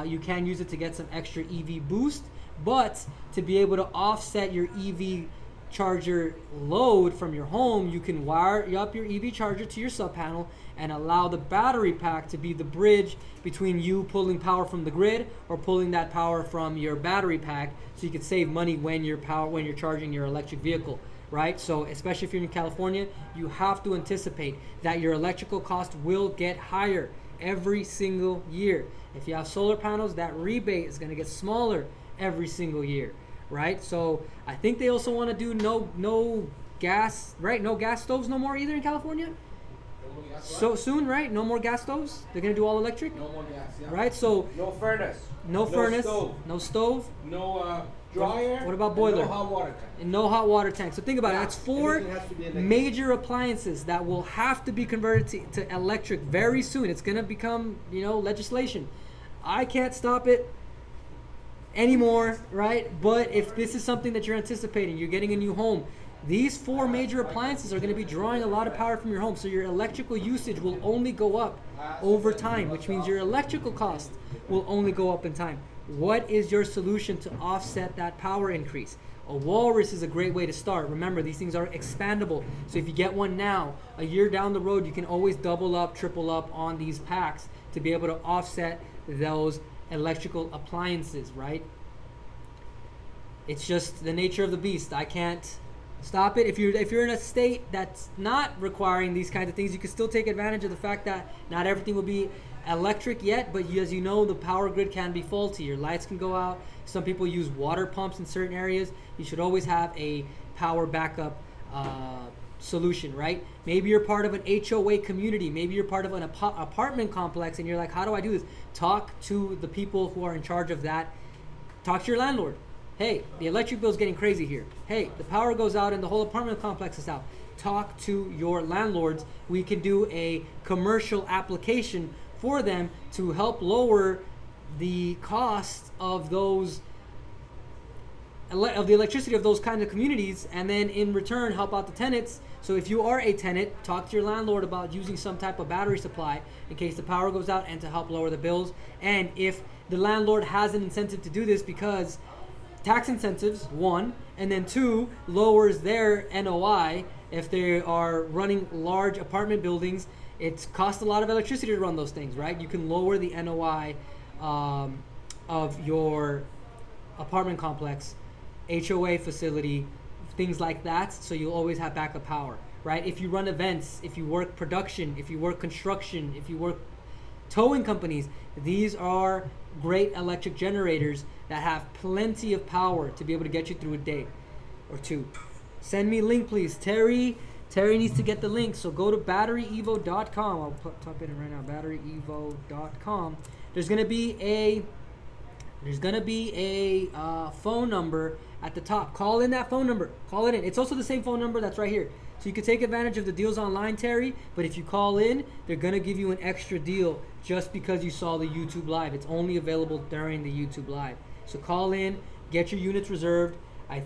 You can use it to get some extra EV boost, but to be able to offset your EV charger load from your home, you can wire up your EV charger to your sub panel and allow the battery pack to be the bridge between you pulling power from the grid or pulling that power from your battery pack, so you can save money when you're charging your electric vehicle, right? So especially if you're in California, you have to anticipate that your electrical cost will get higher every single year. If you have solar panels, that rebate is going to get smaller every single year, right? So I think they also want to do no gas, right? No gas stoves no more either in California. So soon, right? No more gas stoves. They're gonna do all electric. No more gas. Yeah. Right. So no furnace. No furnace. Stove. No No dryer. What about boiler? No hot water tank. And no hot water tank. So think about it. That's 4 major appliances that will have to be converted to electric very soon. It's gonna become, legislation. I can't stop it anymore, right? But if this is something that you're anticipating, you're getting a new home, these 4 major appliances are going to be drawing a lot of power from your home, so your electrical usage will only go up over time, which means your electrical cost will only go up in time. What is your solution to offset that power increase? A walrus is a great way to start. Remember, these things are expandable, so if you get one now, a year down the road, you can always double up, triple up on these packs to be able to offset those electrical appliances, right? It's just the nature of the beast. I can't stop it. If you're in a state that's not requiring these kinds of things, you can still take advantage of the fact that not everything will be electric yet, but as you know, the power grid can be faulty. Your lights can go out. Some people use water pumps in certain areas. You should always have a power backup solution, right? Maybe you're part of an HOA community. Maybe you're part of an apartment complex and you're like, how do I do this? Talk to the people who are in charge of that. Talk to your landlord. Hey, the electric bill is getting crazy here. Hey, the power goes out and the whole apartment complex is out. Talk to your landlords. We can do a commercial application for them to help lower the cost of those of the electricity of those kinds of communities, and then in return help out the tenants. So if you are a tenant, talk to your landlord about using some type of battery supply in case the power goes out and to help lower the bills. And if the landlord has an incentive to do this because tax incentives, one, and then two, lowers their NOI. If they are running large apartment buildings, it costs a lot of electricity to run those things, right? You can lower the NOI of your apartment complex, HOA facility, things like that, so you'll always have backup power, right? If you run events, if you work production, if you work construction, if you work towing companies, these are great electric generators that have plenty of power to be able to get you through a day or two. Send me a link, please. Terry needs to get the link, so go to BatteryEVO.com. I'll type it in right now, BatteryEVO.com. There's gonna be a phone number at the top. Call in that phone number. Call it in. It's also the same phone number that's right here. So you can take advantage of the deals online, Terry, but if you call in, they're going to give you an extra deal just because you saw the YouTube Live. It's only available during the YouTube Live. So call in, get your units reserved. I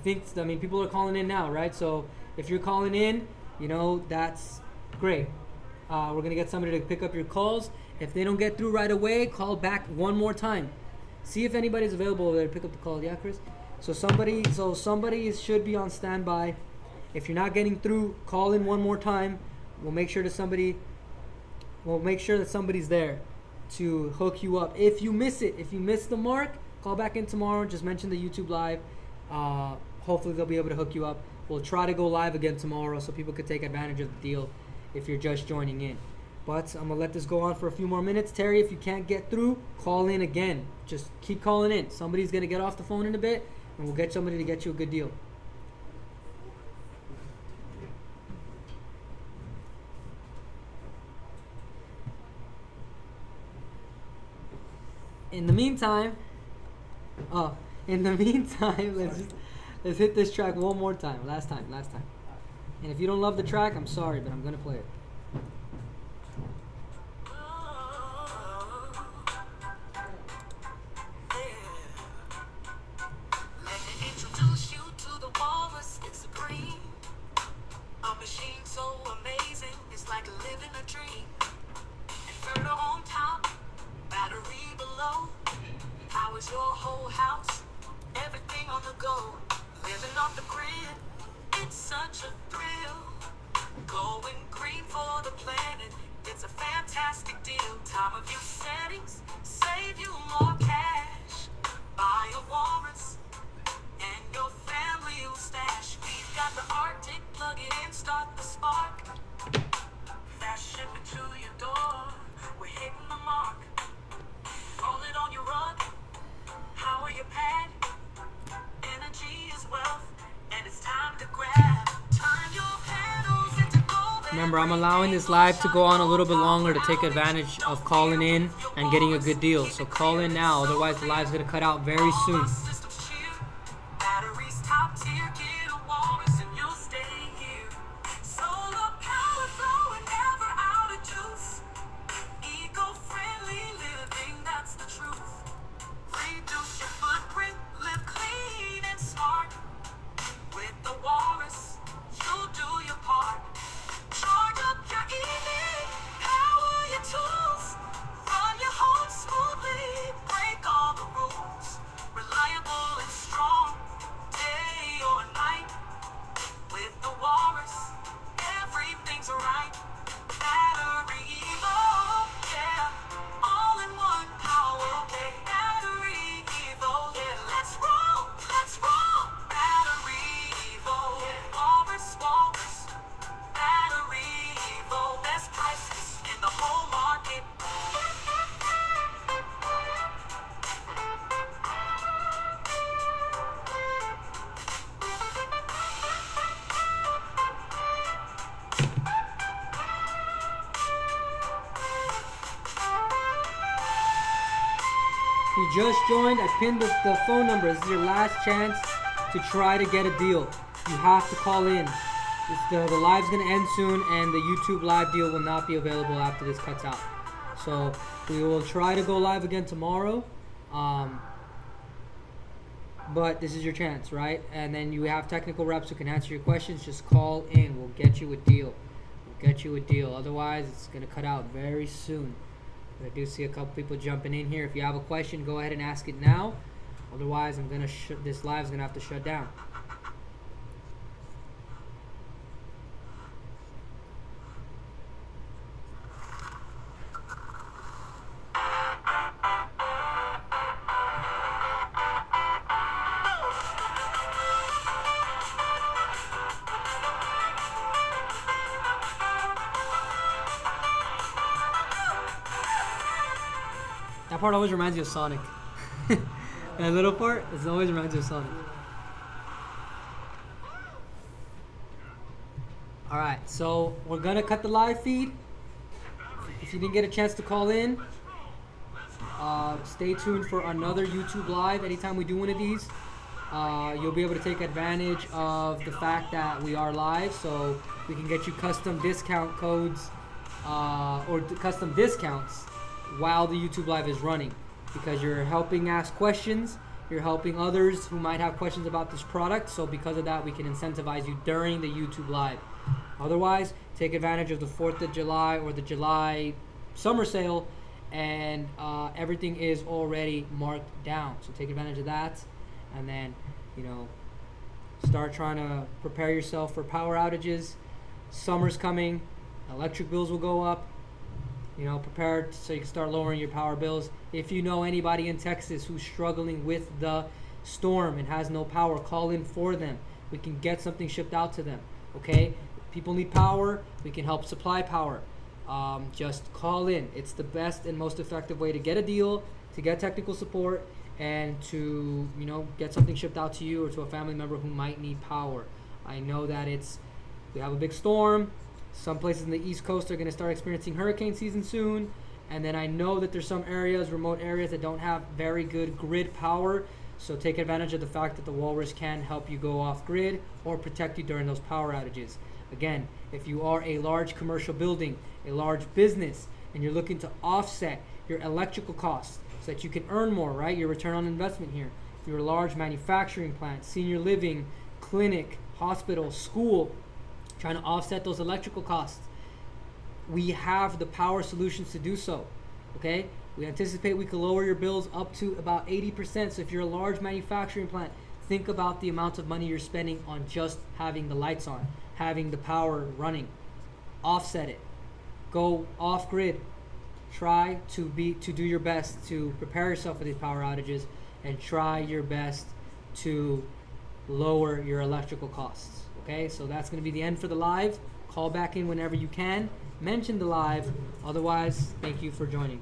mean, people are calling in now, right? So if you're calling in, you know, that's great. We're going to get somebody to pick up your calls. If they don't get through right away, call back one more time. See if anybody's available over there to pick up the call. Yeah, Chris? So somebody should be on standby. If you're not getting through, call in one more time. We'll make sure that somebody's there to hook you up. If you miss the mark, call back in tomorrow. Just mention the YouTube Live. Hopefully they'll be able to hook you up. We'll try to go live again tomorrow so people could take advantage of the deal if you're just joining in. But I'm going to let this go on for a few more minutes. Terry, if you can't get through, call in again. Just keep calling in. Somebody's going to get off the phone in a bit, and we'll get somebody to get you a good deal. In the meantime, let's hit this track one more time. Last time. And if you don't love the track, I'm sorry, but I'm going to play it. Your whole house, everything on the go, living off the grid, it's such a thrill, going green for the planet, it's a fantastic deal, time of use settings, save you more cash, buy a walrus, and your family will stash, we've got the Arctic, plug it in, start the spark, fast shipping to your door, we're hitting the mark, roll it on your rug, power your pad, energy is wealth, and it's time to grab, turn your panels into gold. Remember, I'm allowing this live to go on a little bit longer to take advantage of calling in and getting a good deal. So call in now, otherwise the live's going to cut out very soon. Batteries top tier, get a walrus and you'll stay here. Solar power flowing, never out of juice. Eco-friendly living, that's the truth. Reduce your footprint, live clean and smart. With the walrus, you'll do your part. Charge up your EV, power your tools. Run your home smoothly, break all the rules. Reliable and strong, day or night. With the walrus, everything's right. BatteryEVO, yeah, all in one power. BatteryEVO, yeah, let's roll. BatteryEVO, yeah, walrus. BatteryEVO, best prices in the whole market. If you just joined, I pinned the phone number. This is your last chance to try to get a deal. You have to call in. The live's going to end soon, and the YouTube Live deal will not be available after this cuts out. So we will try to go live again tomorrow. But this is your chance, right? And then you have technical reps who can answer your questions. Just call in. We'll get you a deal. Otherwise, it's going to cut out very soon. I do see a couple people jumping in here. If you have a question, go ahead and ask it now. Otherwise, this live's gonna have to shut down. That part always reminds me of Sonic. That little part, it always reminds me of Sonic. Alright, so we're gonna cut the live feed. If you didn't get a chance to call in, stay tuned for another YouTube live. Anytime we do one of these, you'll be able to take advantage of the fact that we are live, so we can get you custom discount codes or custom discounts while the YouTube live is running, because you're helping ask questions, you're helping others who might have questions about this product, so because of that we can incentivize you during the YouTube live. Otherwise, take advantage of the 4th of July or the July summer sale, and everything is already marked down, so take advantage of that, and then, you know, start trying to prepare yourself for power outages. Summer's coming, electric bills will go up. You know, prepare so you can start lowering your power bills. If you know anybody in Texas who's struggling with the storm and has no power, call in for them. We can get something shipped out to them, okay? People need power, we can help supply power. Just call in. It's the best and most effective way to get a deal, to get technical support, and to, you know, get something shipped out to you or to a family member who might need power. I know that we have a big storm. Some places in the East Coast are going to start experiencing hurricane season soon. And then I know that there's some areas, remote areas, that don't have very good grid power. So take advantage of the fact that the Walrus can help you go off grid or protect you during those power outages. Again, if you are a large commercial building, a large business, and you're looking to offset your electrical costs so that you can earn more, right? Your return on investment here. If you're a large manufacturing plant, senior living, clinic, hospital, school, trying to offset those electrical costs, we have the power solutions to do so, okay? We anticipate we can lower your bills up to about 80%. So if you're a large manufacturing plant, think about the amount of money you're spending on just having the lights on, having the power running. Offset it. Go off grid. Try to do your best to prepare yourself for these power outages, and try your best to lower your electrical costs. Okay, so that's going to be the end for the live. Call back in whenever you can. Mention the live. Otherwise, thank you for joining.